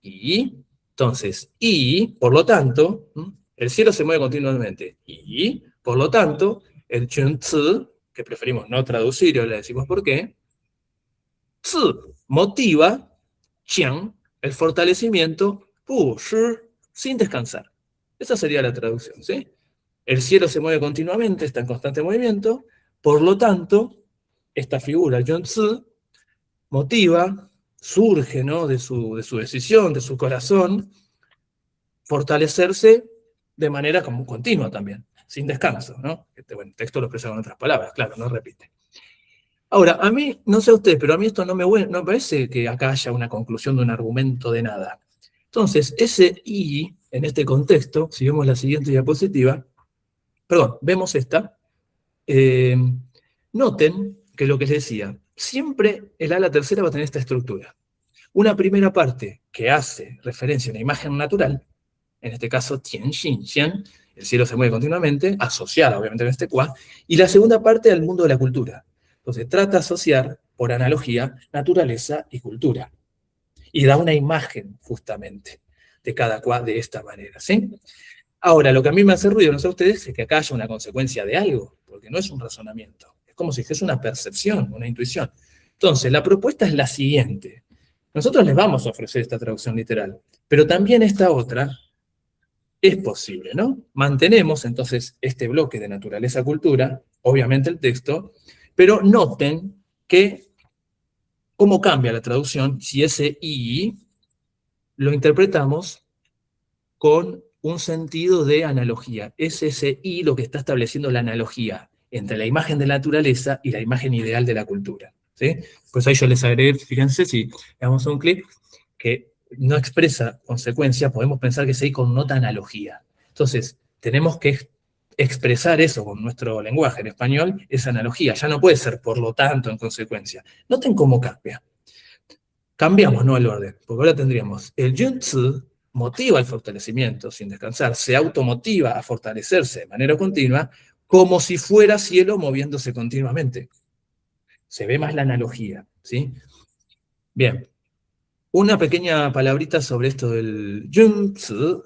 I. Entonces, I, por lo tanto, el cielo se mueve continuamente. Y, por lo tanto, el Yun Tzu, que preferimos no traducir, y ahora le decimos por qué, Tzu motiva, Qian, el fortalecimiento, Pu Shi, sin descansar. Esa sería la traducción, ¿sí? El cielo se mueve continuamente, está en constante movimiento, por lo tanto, esta figura, Yun Tzu, motiva, surge, ¿no? de su decisión, de su corazón, fortalecerse de manera como continua también, sin descanso, ¿no? Bueno, el texto lo expresa con otras palabras, claro, no repite. Ahora, a mí, no sé a usted, pero a mí esto no me parece que acá haya una conclusión de un argumento de nada. Entonces, ese I, en este contexto, si vemos la siguiente diapositiva, perdón, vemos esta, noten que lo que les decía, siempre el ala tercera va a tener esta estructura. Una primera parte que hace referencia a una imagen natural, en este caso Tian Xin Xian, el cielo se mueve continuamente, asociada obviamente con este Qua, y la segunda parte al mundo de la cultura. Entonces trata de asociar, por analogía, naturaleza y cultura. Y da una imagen, justamente, de cada Qua de esta manera, ¿sí? Ahora, lo que a mí me hace ruido, no sé a ustedes, es que acá haya una consecuencia de algo, porque no es un razonamiento. Es como si fuese una percepción, una intuición. Entonces, la propuesta es la siguiente. Nosotros les vamos a ofrecer esta traducción literal, pero también esta otra es posible, ¿no? Mantenemos entonces este bloque de naturaleza-cultura, obviamente el texto, pero noten que cómo cambia la traducción si ese I lo interpretamos con un sentido de analogía. Es ese I lo que está estableciendo la analogía entre la imagen de la naturaleza y la imagen ideal de la cultura, ¿sí? Pues ahí yo les agregué, fíjense, si le damos un clic, que no expresa consecuencia, podemos pensar que ese I connota analogía. Entonces, tenemos que expresar eso con nuestro lenguaje en español, esa analogía. Ya no puede ser por lo tanto en consecuencia. Noten cómo cambia. Cambiamos, no el orden, porque ahora tendríamos el Yun Tzu motiva el fortalecimiento sin descansar, se automotiva a fortalecerse de manera continua, como si fuera cielo moviéndose continuamente. Se ve más la analogía, ¿sí? Bien, una pequeña palabrita sobre esto del Yun Tzu,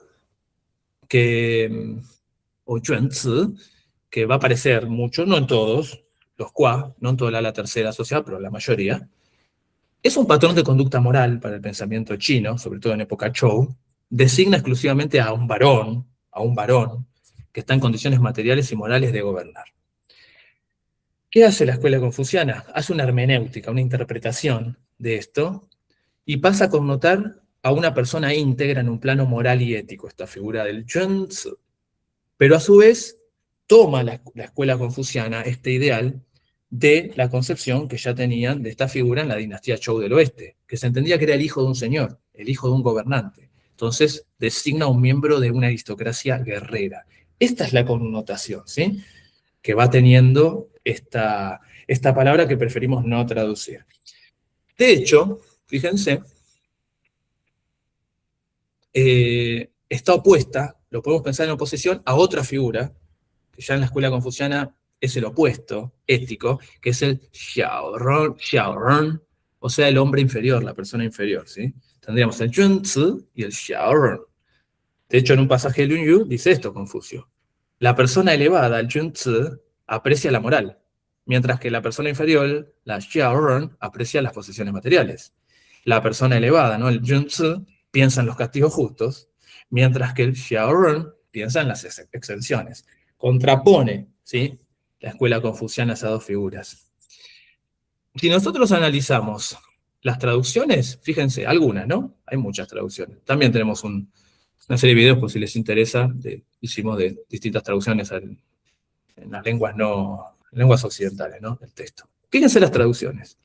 o Yun Tzu, que va a aparecer mucho, no en todos, los Qua, no en toda la tercera social, pero en la mayoría. Es un patrón de conducta moral para el pensamiento chino, sobre todo en época Zhou, designa exclusivamente a un varón que está en condiciones materiales y morales de gobernar. ¿Qué hace la escuela confuciana? Hace una hermenéutica, una interpretación de esto, y pasa a connotar a una persona íntegra en un plano moral y ético, esta figura del Yun Tzu. Pero a su vez toma la escuela confuciana este ideal de la concepción que ya tenían de esta figura en la dinastía Zhou del Oeste, que se entendía que era el hijo de un señor, el hijo de un gobernante. Entonces designa a un miembro de una aristocracia guerrera. Esta es la connotación, ¿sí?, que va teniendo esta palabra que preferimos no traducir. De hecho, fíjense, está opuesta, lo podemos pensar en oposición a otra figura, que ya en la escuela confuciana es el opuesto ético, que es el Xiaorong, o sea, el hombre inferior, la persona inferior, ¿sí? Tendríamos el Yun Tzu y el Xiaorong. De hecho, en un pasaje de Lun Yu dice esto Confucio: la persona elevada, el Yun Tzu, aprecia la moral, mientras que la persona inferior, la Xiaorong, aprecia las posesiones materiales. La persona elevada, ¿no?, el Yun Tzu, piensa en los castigos justos, mientras que el Xiaorong piensa en las exenciones. Contrapone, ¿sí?, la escuela confuciana a esas dos figuras. Si nosotros analizamos las traducciones, fíjense, algunas, ¿no? Hay muchas traducciones. También tenemos una serie de videos, por si les interesa, hicimos de distintas traducciones en las lenguas no lenguas occidentales, ¿no? El texto. Fíjense las traducciones.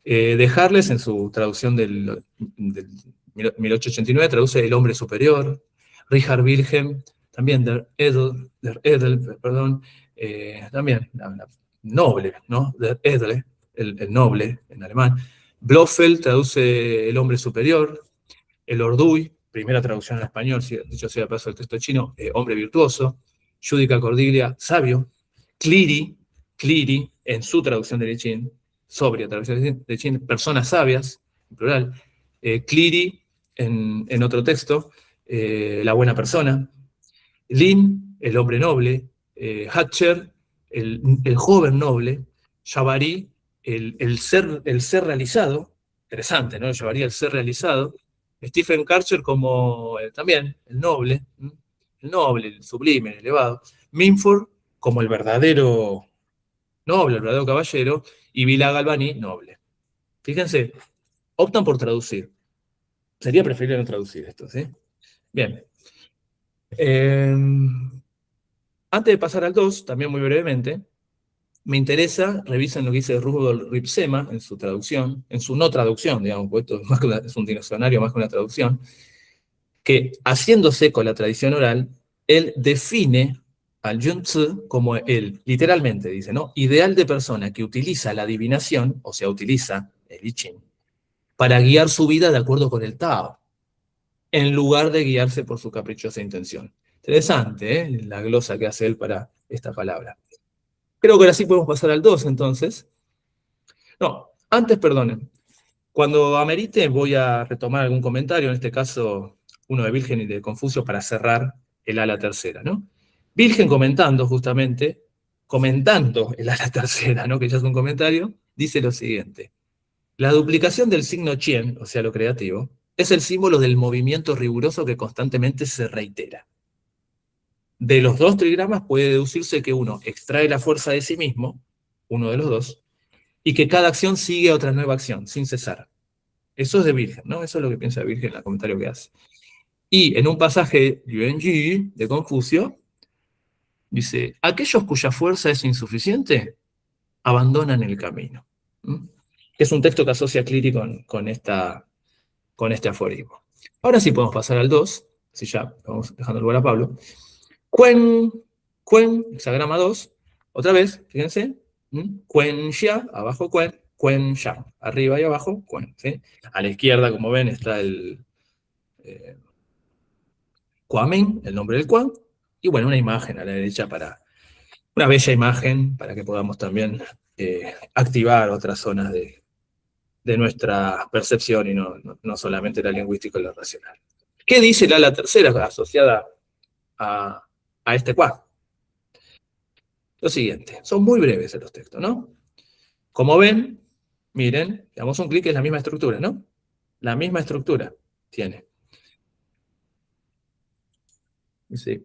De Harles, en su traducción del 1889, traduce el hombre superior. Richard Wilhelm, también perdón, también noble, ¿no? Der Edle, el noble en alemán. Blofeld traduce el hombre superior. El Orduy, primera traducción en español, dicho sea de paso del texto chino, hombre virtuoso. Judica Cordiglia, sabio. Cliri, en su traducción de Lichín, sobria traducción de Lichín, personas sabias, en plural. Cliri, en otro texto, la buena persona. Lin, el hombre noble. Hatcher, el joven noble. Jabari, el ser realizado. Interesante, ¿no? Jabari, el ser realizado. Stephen Karcher como también el noble, el sublime, el elevado. Minford como el verdadero noble, el verdadero caballero, y Vila Galvani, noble. Fíjense, optan por traducir. Sería preferible no traducir esto, ¿sí? Bien. Antes de pasar al 2, también muy brevemente, me interesa, revisen lo que dice Rudolf Ripsema en su traducción, en su no traducción, digamos, porque esto es un diccionario más que una traducción, que haciéndose con la tradición oral, él define al Yun-Tzu como el, literalmente dice, ¿no? Ideal de persona que utiliza la adivinación, o sea, utiliza el I Ching, para guiar su vida de acuerdo con el Tao, en lugar de guiarse por su caprichosa intención. Interesante, ¿eh? La glosa que hace él para esta palabra. Creo que ahora sí podemos pasar al 2, entonces. No, antes, perdonen. Cuando amerite voy a retomar algún comentario, en este caso uno de Wilhelm y de Confucio, para cerrar el ala tercera, ¿no? Wilhelm comentando el ala tercera, ¿no? Que ya es un comentario, dice lo siguiente. La duplicación del signo Chien, o sea, lo creativo, es el símbolo del movimiento riguroso que constantemente se reitera. De los dos trigramas puede deducirse que uno extrae la fuerza de sí mismo, uno de los dos, y que cada acción sigue a otra nueva acción, sin cesar. Eso es de Wilhelm, ¿no? Eso es lo que piensa Wilhelm en el comentario que hace. Y en un pasaje Yuanji de Confucio, dice, aquellos cuya fuerza es insuficiente, abandonan el camino. ¿Mm? Es un texto que asocia a Cliri con este aforismo. Ahora sí podemos pasar al 2, si ya vamos dejando lugar a Pablo. Cuen, hexagrama 2, otra vez, fíjense, cuen xia, abajo cuen ya, arriba y abajo cuen, ¿sí? A la izquierda, como ven, está el Kuamen, el nombre del Kuan, y bueno, una imagen a la derecha una bella imagen para que podamos también activar otras zonas de nuestra percepción y no solamente la lingüística y la racional. ¿Qué dice la ala tercera asociada a este Kuan? Lo siguiente, son muy breves los textos, ¿no? Como ven, miren, le damos un clic, es la misma estructura, ¿no? La misma estructura tiene. Sí.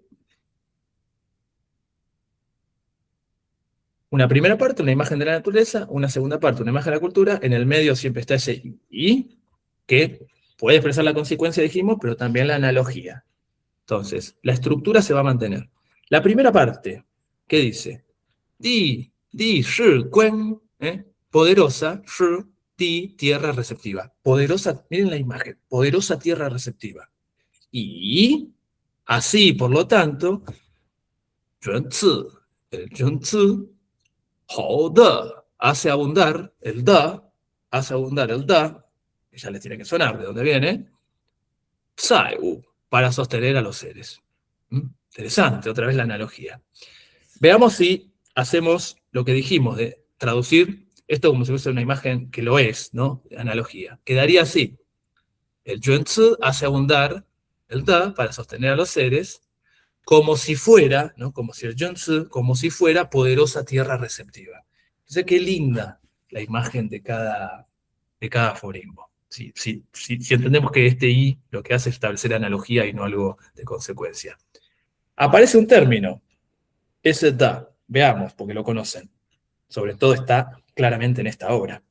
Una primera parte, una imagen de la naturaleza, una segunda parte, una imagen de la cultura, en el medio siempre está ese y, que puede expresar la consecuencia, dijimos, pero también la analogía. Entonces, la estructura se va a mantener. La primera parte, ¿qué dice? Di, shi, cuen, poderosa, shi, di, tierra receptiva. Poderosa, miren la imagen, poderosa tierra receptiva. Y, así, por lo tanto, el Zhengzi, hou de, hace abundar el da, que ya les tiene que sonar de dónde viene, zai wu, para sostener a los seres. Interesante, otra vez la analogía. Veamos si hacemos lo que dijimos de traducir esto como si fuese una imagen que lo es, ¿no? De analogía. Quedaría así. El Zhengzi hace abundar el da para sostener a los seres, como si fuera, ¿no? Como si el Zhengzi, como si fuera poderosa tierra receptiva. Entonces, qué linda la imagen de cada aforismo. Si entendemos que este I lo que hace es establecer analogía y no algo de consecuencia. Aparece un término, ese da, veamos, porque lo conocen. Sobre todo está claramente en esta obra.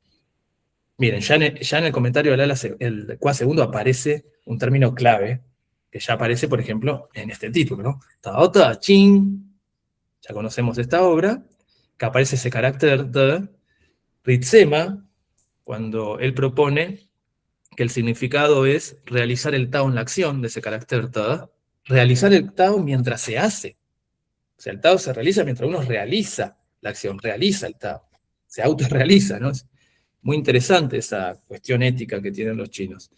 Miren, ya en el comentario del Qua segundo aparece un término clave, que ya aparece, por ejemplo, en este título, ¿no? Tao Te Ching, ya conocemos esta obra, que aparece ese carácter de Ritsema, cuando él propone que el significado es realizar el Tao en la acción de ese carácter Tao, realizar el Tao mientras se hace. O sea, el Tao se realiza mientras uno realiza la acción, realiza el Tao, se autorrealiza, ¿no? Es muy interesante esa cuestión ética que tienen los chinos.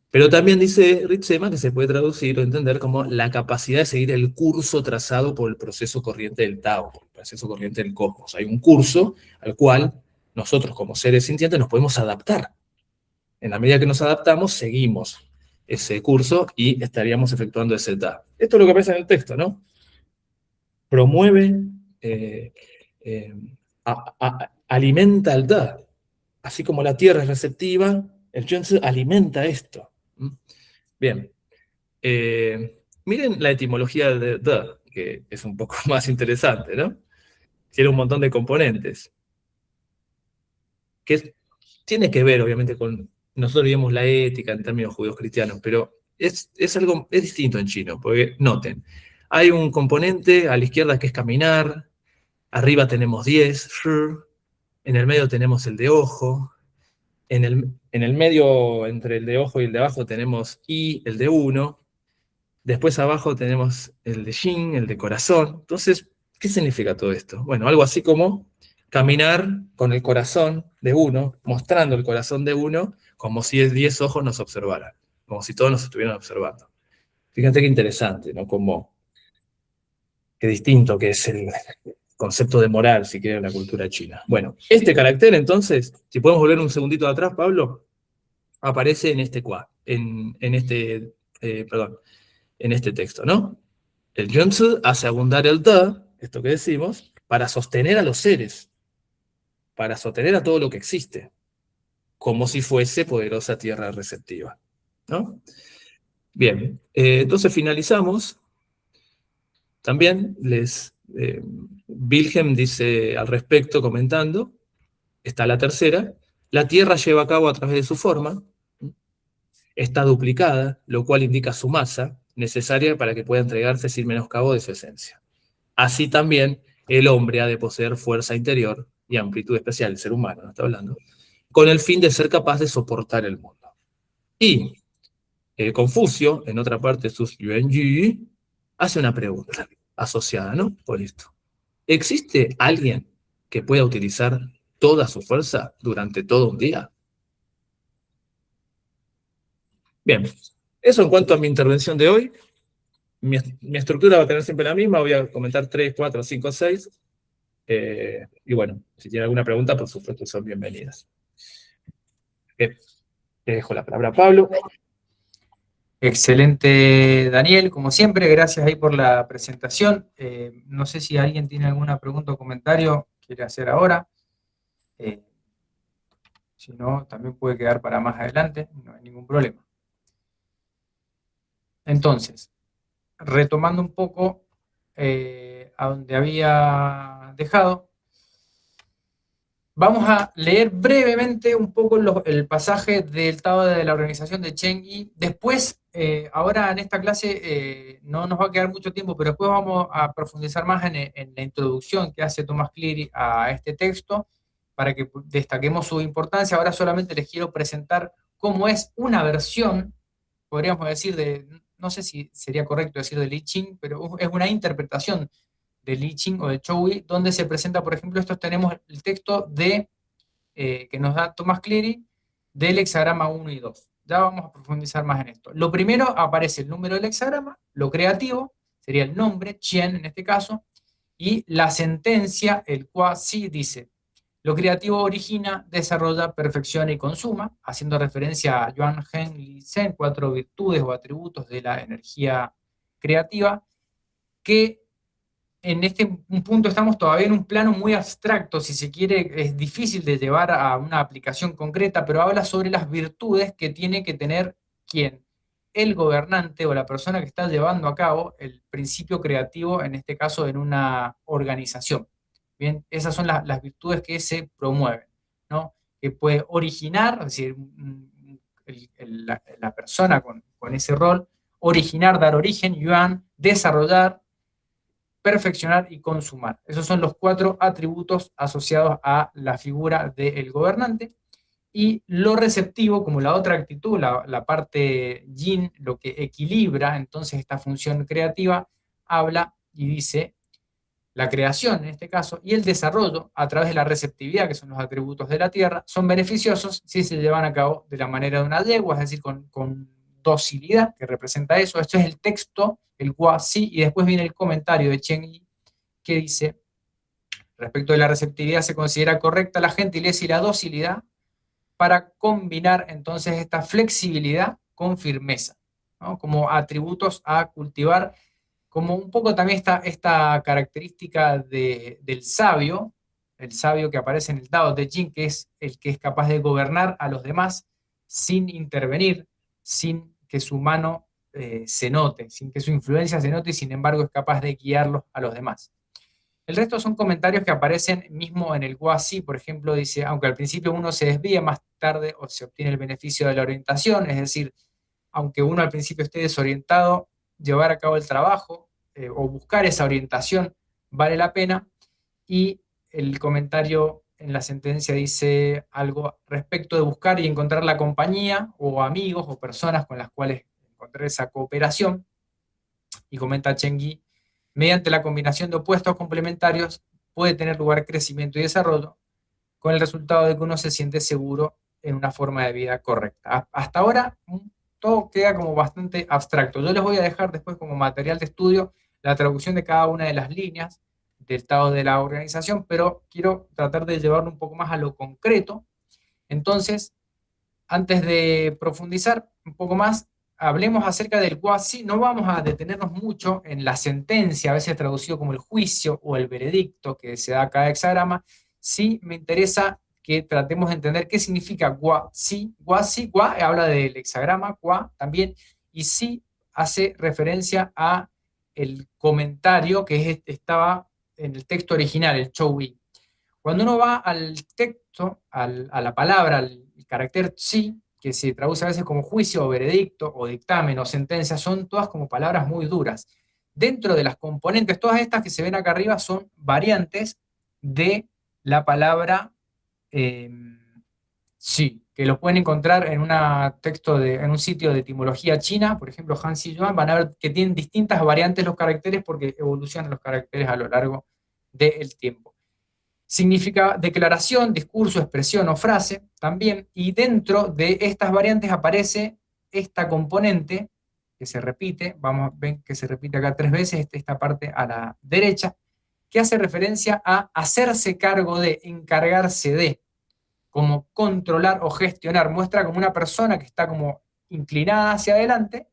Pero también dice Ritsema que se puede traducir o entender como la capacidad de seguir el curso trazado por el proceso corriente del Tao, por el proceso corriente del cosmos. Hay un curso al cual nosotros como seres sintientes nos podemos adaptar. En la medida que nos adaptamos, seguimos ese curso y estaríamos efectuando ese Tao. Esto es lo que aparece en el texto, ¿no? Promueve, eh, eh, alimenta el Da. Así como la Tierra es receptiva, el Zhuangzi alimenta esto. Bien. Miren la etimología de Da, que es un poco más interesante, ¿no? Tiene un montón de componentes. Que tiene que ver, obviamente, con. Nosotros vivimos la ética en términos judíos cristianos, pero es distinto en chino, porque noten, hay un componente a la izquierda que es caminar, arriba tenemos 10, en el medio tenemos el de ojo, en el medio, entre el de ojo y el de abajo, tenemos I, el de 1, después abajo tenemos el de Yin, el de corazón. Entonces, ¿qué significa todo esto? Bueno, algo así como caminar con el corazón de uno, mostrando el corazón de uno, como si 10 ojos nos observaran, como si todos nos estuvieran observando. Fíjate qué interesante, ¿no? Como, qué distinto que es el concepto de moral, si quiere, en la cultura china. Bueno, este carácter, entonces, si podemos volver un segundito atrás, Pablo, aparece en este en este texto, ¿no? El Yunzi hace abundar el Da, esto que decimos, para sostener a los seres, para sostener a todo lo que existe, como si fuese poderosa tierra receptiva, ¿no? Bien, entonces finalizamos. También Wilhelm dice al respecto, comentando, está la tercera, la Tierra lleva a cabo a través de su forma, está duplicada, lo cual indica su masa, necesaria para que pueda entregarse sin menoscabo de su esencia. Así también el hombre ha de poseer fuerza interior y amplitud especial, el ser humano, ¿no está hablando? Con el fin de ser capaz de soportar el mundo. Y Confucio, en otra parte de sus Yuanyu, hace una pregunta asociada, ¿no? Por esto. ¿Existe alguien que pueda utilizar toda su fuerza durante todo un día? Bien, eso en cuanto a mi intervención de hoy. Mi estructura va a tener siempre la misma, voy a comentar 3, 4, 5, 6. Y bueno, si tienen alguna pregunta, por supuesto, son bienvenidas. Te dejo la palabra a Pablo. Excelente, Daniel, como siempre, gracias ahí por la presentación. No sé si alguien tiene alguna pregunta o comentario que quiere hacer ahora. Si no, también puede quedar para más adelante, no hay ningún problema. Entonces, retomando un poco a donde había dejado, vamos a leer brevemente un poco el pasaje del Tao de la organización de Cheng. Después, ahora en esta clase no nos va a quedar mucho tiempo, pero después vamos a profundizar más en la introducción que hace Thomas Cleary a este texto, para que destaquemos su importancia. Ahora solamente les quiero presentar cómo es una versión, podríamos decir, no sé si sería correcto decir de Li Ching, pero es una interpretación del I Ching o del Chowi, donde se presenta, por ejemplo, tenemos el texto que nos da Thomas Cleary del hexagrama 1 y 2. Ya vamos a profundizar más en esto. Lo primero aparece el número del hexagrama, lo creativo, sería el nombre, Chien en este caso, y la sentencia, el Qua Si, dice: lo creativo origina, desarrolla, perfecciona y consuma, haciendo referencia a Yuan Hen Li Sen, 4 virtudes o atributos de la energía creativa, que en este punto estamos todavía en un plano muy abstracto, si se quiere, es difícil de llevar a una aplicación concreta, pero habla sobre las virtudes que tiene que tener ¿quién? El gobernante o la persona que está llevando a cabo el principio creativo, en este caso en una organización. Bien, esas son las virtudes que se promueven, ¿no? Que puede originar, es decir, la persona con ese rol, originar, dar origen, yuan, desarrollar, perfeccionar y consumar. Esos son los 4 atributos asociados a la figura del gobernante. Y lo receptivo, como la otra actitud, la parte yin, lo que equilibra entonces esta función creativa, habla y dice la creación en este caso y el desarrollo a través de la receptividad, que son los atributos de la tierra, son beneficiosos si se llevan a cabo de la manera de una yegua, es decir, con docilidad, que representa eso. Esto es el texto, el Hua Si, y después viene el comentario de Cheng Yi, que dice: respecto de la receptividad, se considera correcta la gentileza y la docilidad para combinar entonces esta flexibilidad con firmeza, ¿no? Como atributos a cultivar, como un poco también esta característica del sabio, el sabio que aparece en el Tao Te Ching, que es el que es capaz de gobernar a los demás sin intervenir, sin que su mano se note, sin que su influencia se note, y sin embargo es capaz de guiarlos a los demás. El resto son comentarios que aparecen mismo en el Guasi, por ejemplo, dice: aunque al principio uno se desvíe, más tarde o se obtiene el beneficio de la orientación, es decir, aunque uno al principio esté desorientado, llevar a cabo el trabajo o buscar esa orientación vale la pena. Y el comentario en la sentencia dice algo respecto de buscar y encontrar la compañía o amigos o personas con las cuales encontrar esa cooperación, y comenta Cheng Yi: mediante la combinación de opuestos complementarios puede tener lugar crecimiento y desarrollo, con el resultado de que uno se siente seguro en una forma de vida correcta. Hasta ahora todo queda como bastante abstracto. Yo les voy a dejar después como material de estudio la traducción de cada una de las líneas del estado de la organización, pero quiero tratar de llevarlo un poco más a lo concreto. Entonces, antes de profundizar un poco más, hablemos acerca del Guasi. No vamos a detenernos mucho en la sentencia, a veces traducido como el juicio o el veredicto que se da a cada hexagrama. Sí me interesa que tratemos de entender qué significa Guasi. Guasi, Gua habla del hexagrama, Gua también, y sí hace referencia a el comentario que estaba en el texto original, el Chouyi. Cuando uno va al texto, a la palabra, al carácter tsi, que se traduce a veces como juicio o veredicto o dictamen o sentencia, son todas como palabras muy duras. Dentro de las componentes, todas estas que se ven acá arriba son variantes de la palabra eh, sí, que lo pueden encontrar en, en un sitio de etimología china, por ejemplo, Hansi Yuan. Van a ver que tienen distintas variantes los caracteres porque evolucionan los caracteres a lo largo del tiempo. Significa declaración, discurso, expresión o frase también, y dentro de estas variantes aparece esta componente que se repite, ven que se repite acá 3 veces, esta parte a la derecha, que hace referencia a hacerse cargo de, encargarse de, como controlar o gestionar. Muestra como una persona que está como inclinada hacia adelante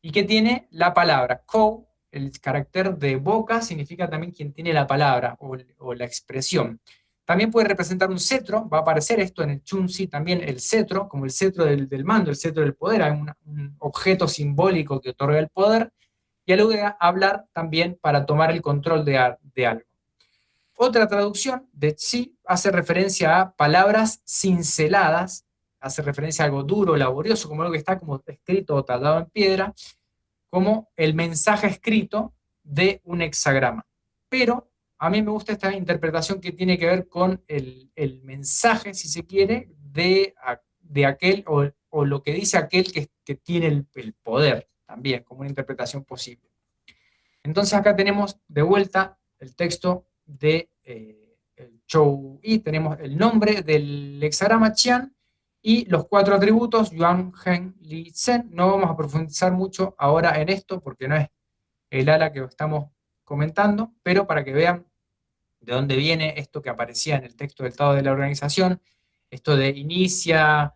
y que tiene la palabra. Kou, el carácter de boca, significa también quien tiene la palabra o la expresión. También puede representar un cetro, va a aparecer esto en el Chunzi también, el cetro, como el cetro del mando, el cetro del poder, hay un objeto simbólico que otorga el poder, y alude a hablar también para tomar el control de algo. Otra traducción de Tsi hace referencia a palabras cinceladas, hace referencia a algo duro, laborioso, como algo que está como escrito o tallado en piedra, como el mensaje escrito de un hexagrama. Pero a mí me gusta esta interpretación que tiene que ver con el mensaje, si se quiere, de aquel o lo que dice aquel que tiene el poder también, como una interpretación posible. Entonces acá tenemos de vuelta el texto de el Chouyi, tenemos el nombre del hexagrama Qian y los 4 atributos, Yuan, Gen, Li, Zhen. No vamos a profundizar mucho ahora en esto porque no es el ala que estamos comentando, pero para que vean de dónde viene esto que aparecía en el texto del Tao de la organización, esto de inicia,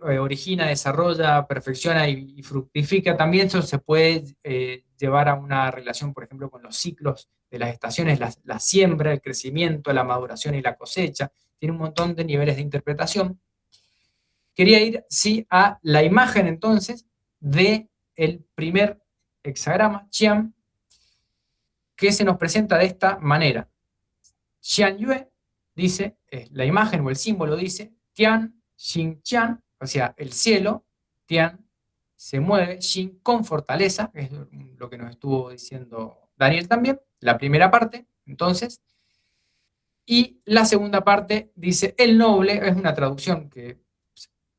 origina, desarrolla, perfecciona y fructifica. También eso se puede llevar a una relación, por ejemplo, con los ciclos de las estaciones, la siembra, el crecimiento, la maduración y la cosecha. Tiene un montón de niveles de interpretación. Quería ir, sí, a la imagen entonces de el primer hexagrama, Qian, que se nos presenta de esta manera. Xian Yue dice, la imagen o el símbolo dice, Tian, Xin Tian, o sea, el cielo, Tian se mueve, Xin con fortaleza, que es lo que nos estuvo diciendo Daniel también, la primera parte, entonces. Y la segunda parte dice, el noble, es una traducción que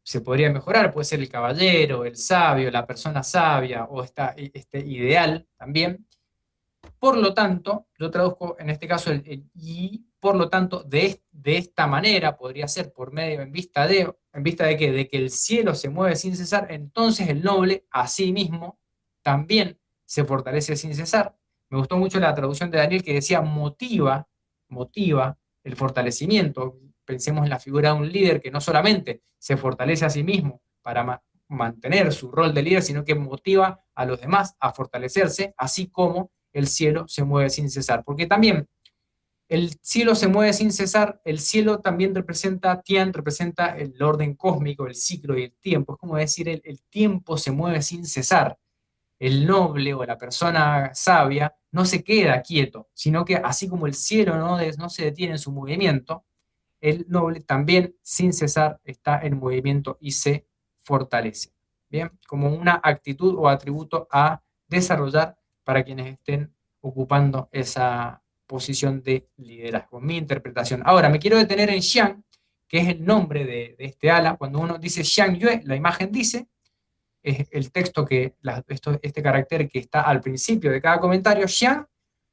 se podría mejorar, puede ser el caballero, el sabio, la persona sabia, o este ideal también. Por lo tanto, yo traduzco en este caso y, por lo tanto, de esta manera podría ser por medio, ¿en vista de qué? De que el cielo se mueve sin cesar, entonces el noble, a sí mismo, también se fortalece sin cesar. Me gustó mucho la traducción de Daniel que decía motiva el fortalecimiento. Pensemos en la figura de un líder que no solamente se fortalece a sí mismo para mantener su rol de líder, sino que motiva a los demás a fortalecerse, así como el cielo se mueve sin cesar. Porque también el cielo se mueve sin cesar, el cielo también representa, Tian representa el orden cósmico, el ciclo y el tiempo. Es como decir, el tiempo se mueve sin cesar. El noble o la persona sabia no se queda quieto, sino que así como el cielo no se detiene en su movimiento, el noble también sin cesar está en movimiento y se fortalece. Bien, como una actitud o atributo a desarrollar para quienes estén ocupando esa posición de liderazgo. Mi interpretación. Ahora, me quiero detener en Xiang, que es el nombre de este ala. Cuando uno dice Xiang Yue, la imagen dice, es el texto este carácter que está al principio de cada comentario. Xiang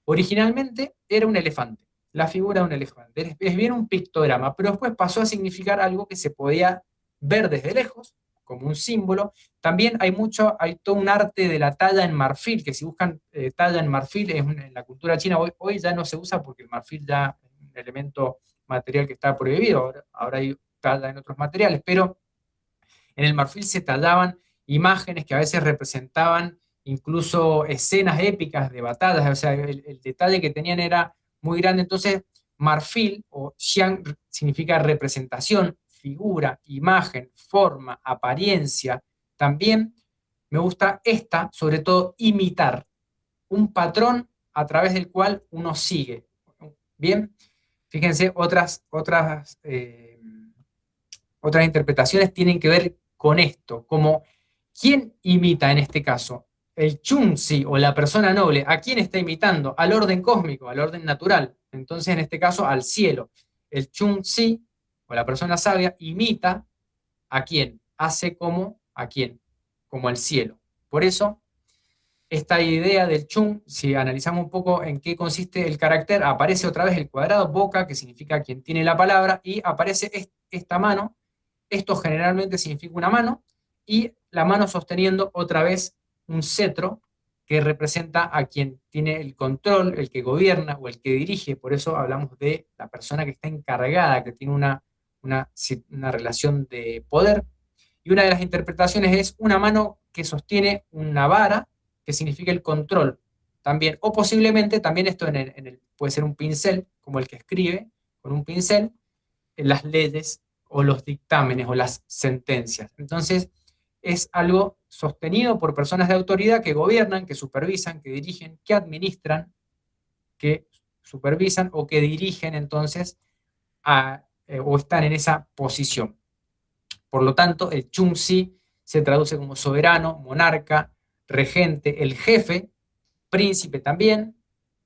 originalmente era un elefante, la figura de un elefante. Es bien un pictograma, pero después pasó a significar algo que se podía ver desde lejos, como un símbolo. También hay todo un arte de la talla en marfil, que si buscan talla en marfil, en la cultura china hoy ya no se usa porque el marfil ya es un elemento material que está prohibido, ahora hay talla en otros materiales, pero en el marfil se tallaban imágenes que a veces representaban incluso escenas épicas de batallas, o sea, el detalle que tenían era muy grande. Entonces, marfil o xiang significa representación, figura, imagen, forma, apariencia. También me gusta sobre todo, imitar un patrón a través del cual uno sigue. Bien, fíjense, otras interpretaciones tienen que ver con esto, como quién imita en este caso, el Chunzi o la persona noble, ¿a quién está imitando? Al orden cósmico, al orden natural. Entonces, en este caso, al cielo. El Chunzi o la persona sabia imita a quién, hace como a quién, como el cielo. Por eso, esta idea del Chung, si analizamos un poco en qué consiste el carácter, aparece otra vez el cuadrado boca, que significa quien tiene la palabra, y aparece esta mano. Esto generalmente significa una mano, y la mano sosteniendo otra vez un cetro que representa a quien tiene el control, el que gobierna o el que dirige. Por eso hablamos de la persona que está encargada, que tiene una relación de poder. Y una de las interpretaciones es una mano que sostiene una vara, que significa el control también. O posiblemente también esto puede ser un pincel, como el que escribe con un pincel, en las leyes o los dictámenes o las sentencias. Entonces, es algo sostenido por personas de autoridad que gobiernan, que supervisan, que dirigen, que administran, que supervisan o que dirigen entonces o están en esa posición. Por lo tanto, el Chunzi se traduce como soberano, monarca, regente, el jefe, príncipe también,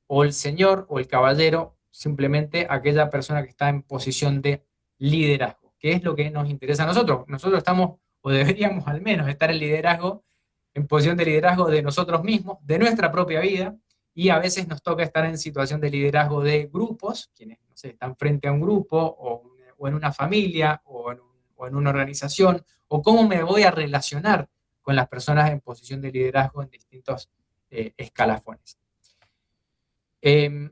o el señor o el caballero, simplemente aquella persona que está en posición de liderazgo, que es lo que nos interesa a nosotros. Nosotros estamos, o deberíamos al menos estar en posición de liderazgo de nosotros mismos, de nuestra propia vida, y a veces nos toca estar en situación de liderazgo de grupos, quienes no sé, están frente a un grupo, o en una familia, o en una organización, o cómo me voy a relacionar con las personas en posición de liderazgo en distintos escalafones.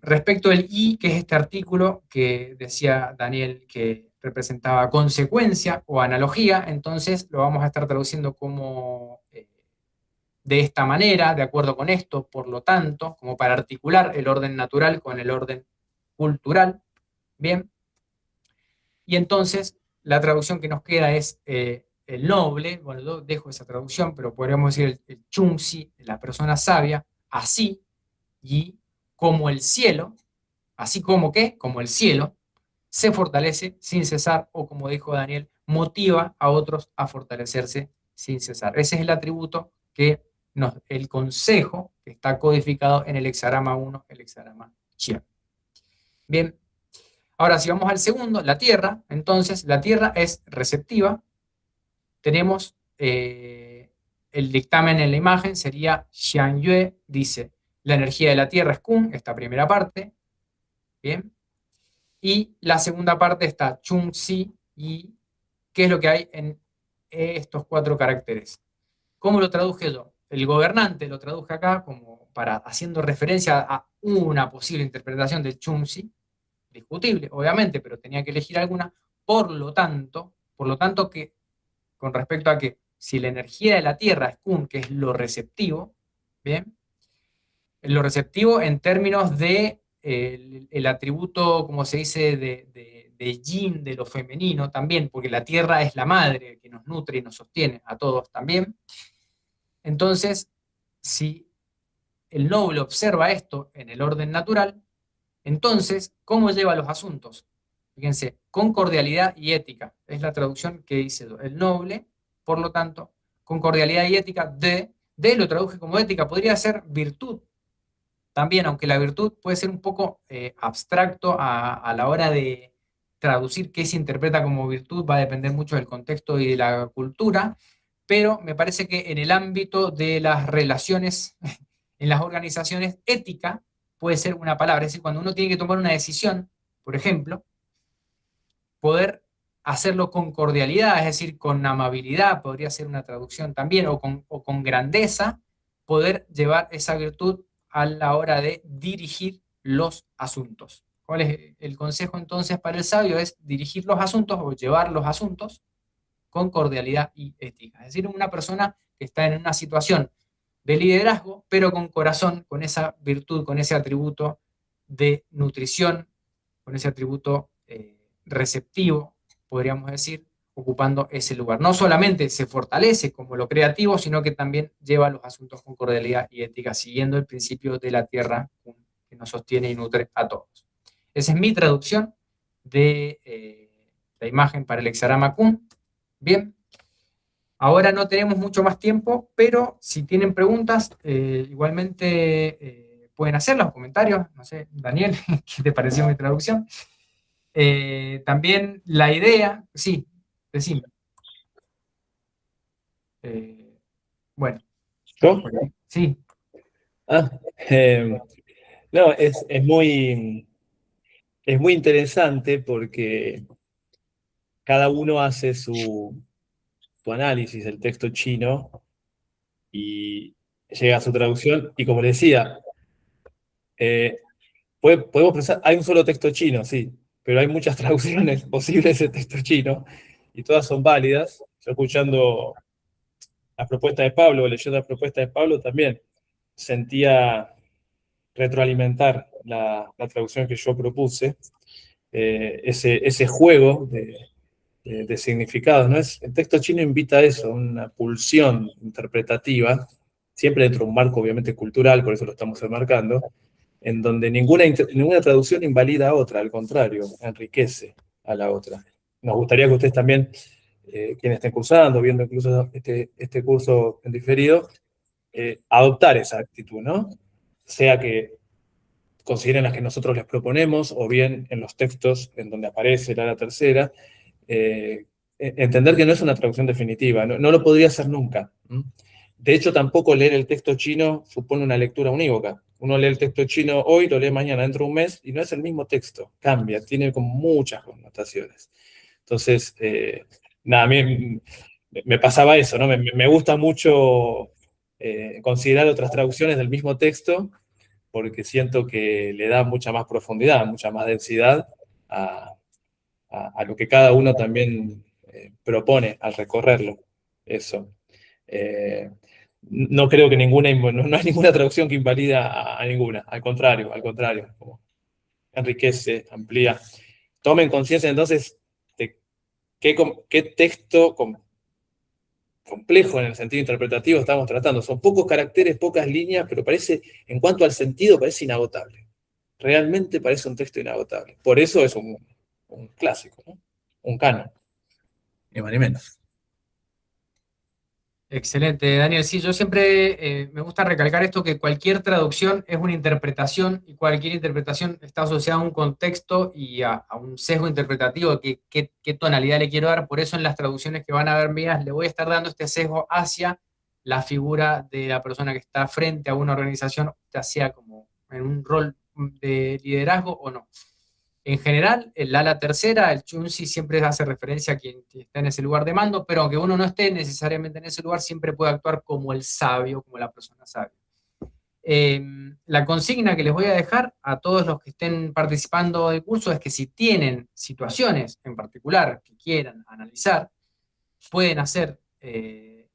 Respecto del I, que es este artículo que decía Daniel que representaba consecuencia o analogía, entonces lo vamos a estar traduciendo como de esta manera, de acuerdo con esto, por lo tanto, como para articular el orden natural con el orden cultural. Bien. Y entonces la traducción que nos queda es el noble, bueno, yo dejo esa traducción, pero podríamos decir el Chunzi, la persona sabia, así, y como el cielo, así como que, como el cielo, se fortalece sin cesar, o como dijo Daniel, motiva a otros a fortalecerse sin cesar. Ese es el atributo que el consejo que está codificado en el hexagrama 1, el hexagrama Qian. Bien, ahora si vamos al segundo, la Tierra, entonces la Tierra es receptiva. Tenemos el dictamen en la imagen, sería Xian Yue, dice, la energía de la Tierra es Kun, esta primera parte, bien, y la segunda parte está Chung Si, y qué es lo que hay en estos 4 caracteres. ¿Cómo lo traduje yo? El gobernante lo traduje acá como haciendo referencia a una posible interpretación del Chung Si, discutible, obviamente, pero tenía que elegir alguna. Por lo tanto que con respecto a que si la energía de la Tierra es Kun, que es lo receptivo, ¿bien? Lo receptivo en términos de el atributo, como se dice, de yin, de lo femenino también, porque la Tierra es la madre que nos nutre y nos sostiene a todos también. Entonces, si el noble observa esto en el orden natural, entonces, ¿cómo lleva los asuntos? Fíjense, con cordialidad y ética. Es la traducción que dice el noble, por lo tanto, con cordialidad y ética de lo traduje como ética, podría ser virtud también, aunque la virtud puede ser un poco abstracto a la hora de traducir qué se interpreta como virtud, va a depender mucho del contexto y de la cultura, pero me parece que en el ámbito de las relaciones en las organizaciones, ética puede ser una palabra, es decir, cuando uno tiene que tomar una decisión, por ejemplo, poder hacerlo con cordialidad, es decir, con amabilidad, podría ser una traducción también, o con grandeza, poder llevar esa virtud a la hora de dirigir los asuntos. ¿Cuál es el consejo entonces para el sabio? Es dirigir los asuntos o llevar los asuntos con cordialidad y ética. Es decir, una persona que está en una situación de liderazgo, pero con corazón, con esa virtud, con ese atributo de nutrición, con ese atributo receptivo, podríamos decir, ocupando ese lugar. No solamente se fortalece como lo creativo, sino que también lleva los asuntos con cordialidad y ética, siguiendo el principio de la tierra que nos sostiene y nutre a todos. Esa es mi traducción de la imagen para el hexagrama Kun. Bien, ahora no tenemos mucho más tiempo, pero si tienen preguntas, igualmente pueden hacer los comentarios. No sé, Daniel, ¿qué te pareció mi traducción? También la idea, sí, decime. Eh, bueno, ¿Yo? sí, Ah, no, es muy interesante porque cada uno hace su análisis del texto chino y llega a su traducción. Y como le decía, eh, podemos pensar, hay un solo texto chino, sí, pero hay muchas traducciones posibles de texto chino y todas son válidas. Yo escuchando la propuesta de Pablo, leyendo la propuesta de Pablo, también sentía retroalimentar la traducción que yo propuse, ese juego de significados, ¿no? El texto chino invita a eso, una pulsión interpretativa, siempre dentro de un marco obviamente cultural, por eso lo estamos enmarcando, en donde ninguna traducción invalida a otra, al contrario, enriquece a la otra. Nos gustaría que ustedes también, quienes estén cursando, viendo incluso este curso en diferido, adoptar esa actitud, ¿no? Sea que consideren las que nosotros les proponemos, o bien en los textos en donde aparece la tercera, entender que no es una traducción definitiva, no lo podría ser nunca. De hecho, tampoco leer el texto chino supone una lectura unívoca. Uno lee el texto chino hoy, lo lee mañana, dentro de un mes, y no es el mismo texto, cambia, tiene como muchas connotaciones. Entonces, nada, a mí me pasaba eso, ¿no? Me gusta mucho considerar otras traducciones del mismo texto, porque siento que le da mucha más profundidad, mucha más densidad a lo que cada uno también propone al recorrerlo. Eso. No creo que no hay ninguna traducción que invalida a ninguna, al contrario, como enriquece, amplía. Tomen conciencia entonces de qué texto complejo en el sentido interpretativo estamos tratando. Son pocos caracteres, pocas líneas, pero en cuanto al sentido, parece inagotable. Realmente parece un texto inagotable. Por eso es un clásico, ¿no? Un canon. Ni más ni menos. Excelente, Daniel. Sí, yo siempre me gusta recalcar esto, que cualquier traducción es una interpretación y cualquier interpretación está asociada a un contexto y a un sesgo interpretativo, qué tonalidad le quiero dar. Por eso en las traducciones que van a ver mías le voy a estar dando este sesgo hacia la figura de la persona que está frente a una organización, ya sea como en un rol de liderazgo o no. En general, el ala tercera, el chunsi, siempre hace referencia a quien está en ese lugar de mando, pero aunque uno no esté necesariamente en ese lugar, siempre puede actuar como el sabio, como la persona sabia. La consigna que les voy a dejar a todos los que estén participando del curso es que si tienen situaciones en particular que quieran analizar, pueden hacer,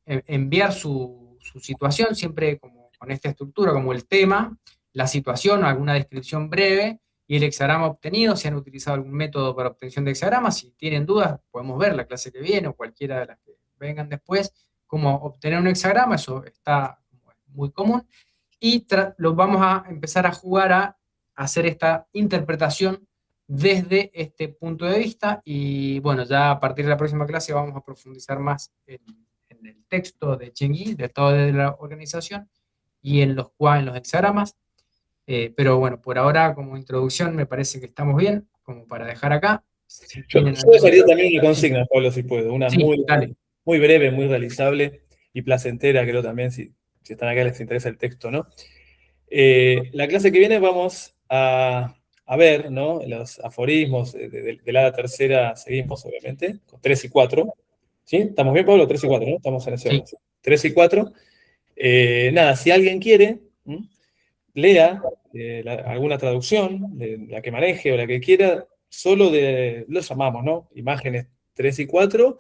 enviar su situación siempre como, con esta estructura, como el tema, la situación, alguna descripción breve y el hexagrama obtenido, si han utilizado algún método para obtención de hexagramas. Si tienen dudas, podemos ver la clase que viene o cualquiera de las que vengan después, cómo obtener un hexagrama, eso está muy común. Y lo vamos a empezar a jugar a hacer esta interpretación desde este punto de vista y bueno, ya a partir de la próxima clase vamos a profundizar más en el texto de Chengui, de toda la organización y en los hexagramas. Pero bueno, por ahora como introducción me parece que estamos bien, como para dejar acá. Si Yo tienen alguna... dejaría también una Sí, consigna, Pablo, si puedo, una sí, dale. muy breve, muy realizable y placentera, creo también, si están acá les interesa el texto, ¿no? La clase que viene vamos a ver, ¿no? Los aforismos de la tercera, seguimos obviamente, con 3 y 4. ¿Sí? ¿Estamos bien, Pablo? 3 y 4, ¿no? Estamos en ese orden. Sí, 3 y 4. Nada, si alguien quiere, lea alguna traducción, la que maneje o la que quiera, solo lo llamamos, ¿no? Imágenes 3 y 4,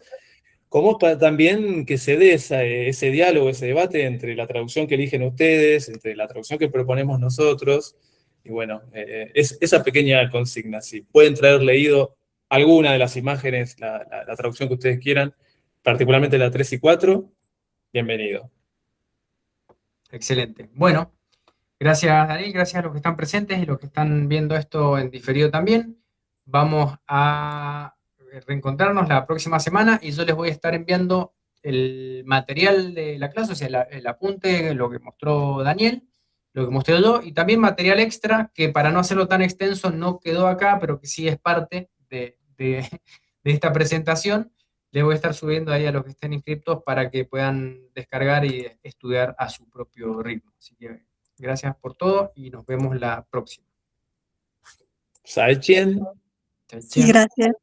como para también que se dé ese diálogo, ese debate entre la traducción que eligen ustedes, entre la traducción que proponemos nosotros, y bueno, es esa pequeña consigna. Si pueden traer leído alguna de las imágenes, la traducción que ustedes quieran, particularmente la 3 y 4, bienvenido. excelente. Bueno, gracias Daniel, gracias a los que están presentes y los que están viendo esto en diferido también. Vamos a reencontrarnos la próxima semana y yo les voy a estar enviando el material de la clase, o sea, el apunte, lo que mostró Daniel, lo que mostré yo, y también material extra que para no hacerlo tan extenso no quedó acá, pero que sí es parte de esta presentación. Les voy a estar subiendo ahí a los que estén inscritos para que puedan descargar y estudiar a su propio ritmo. Así que gracias por todo y nos vemos la próxima. Saichen. Chao, Sí, chao. gracias.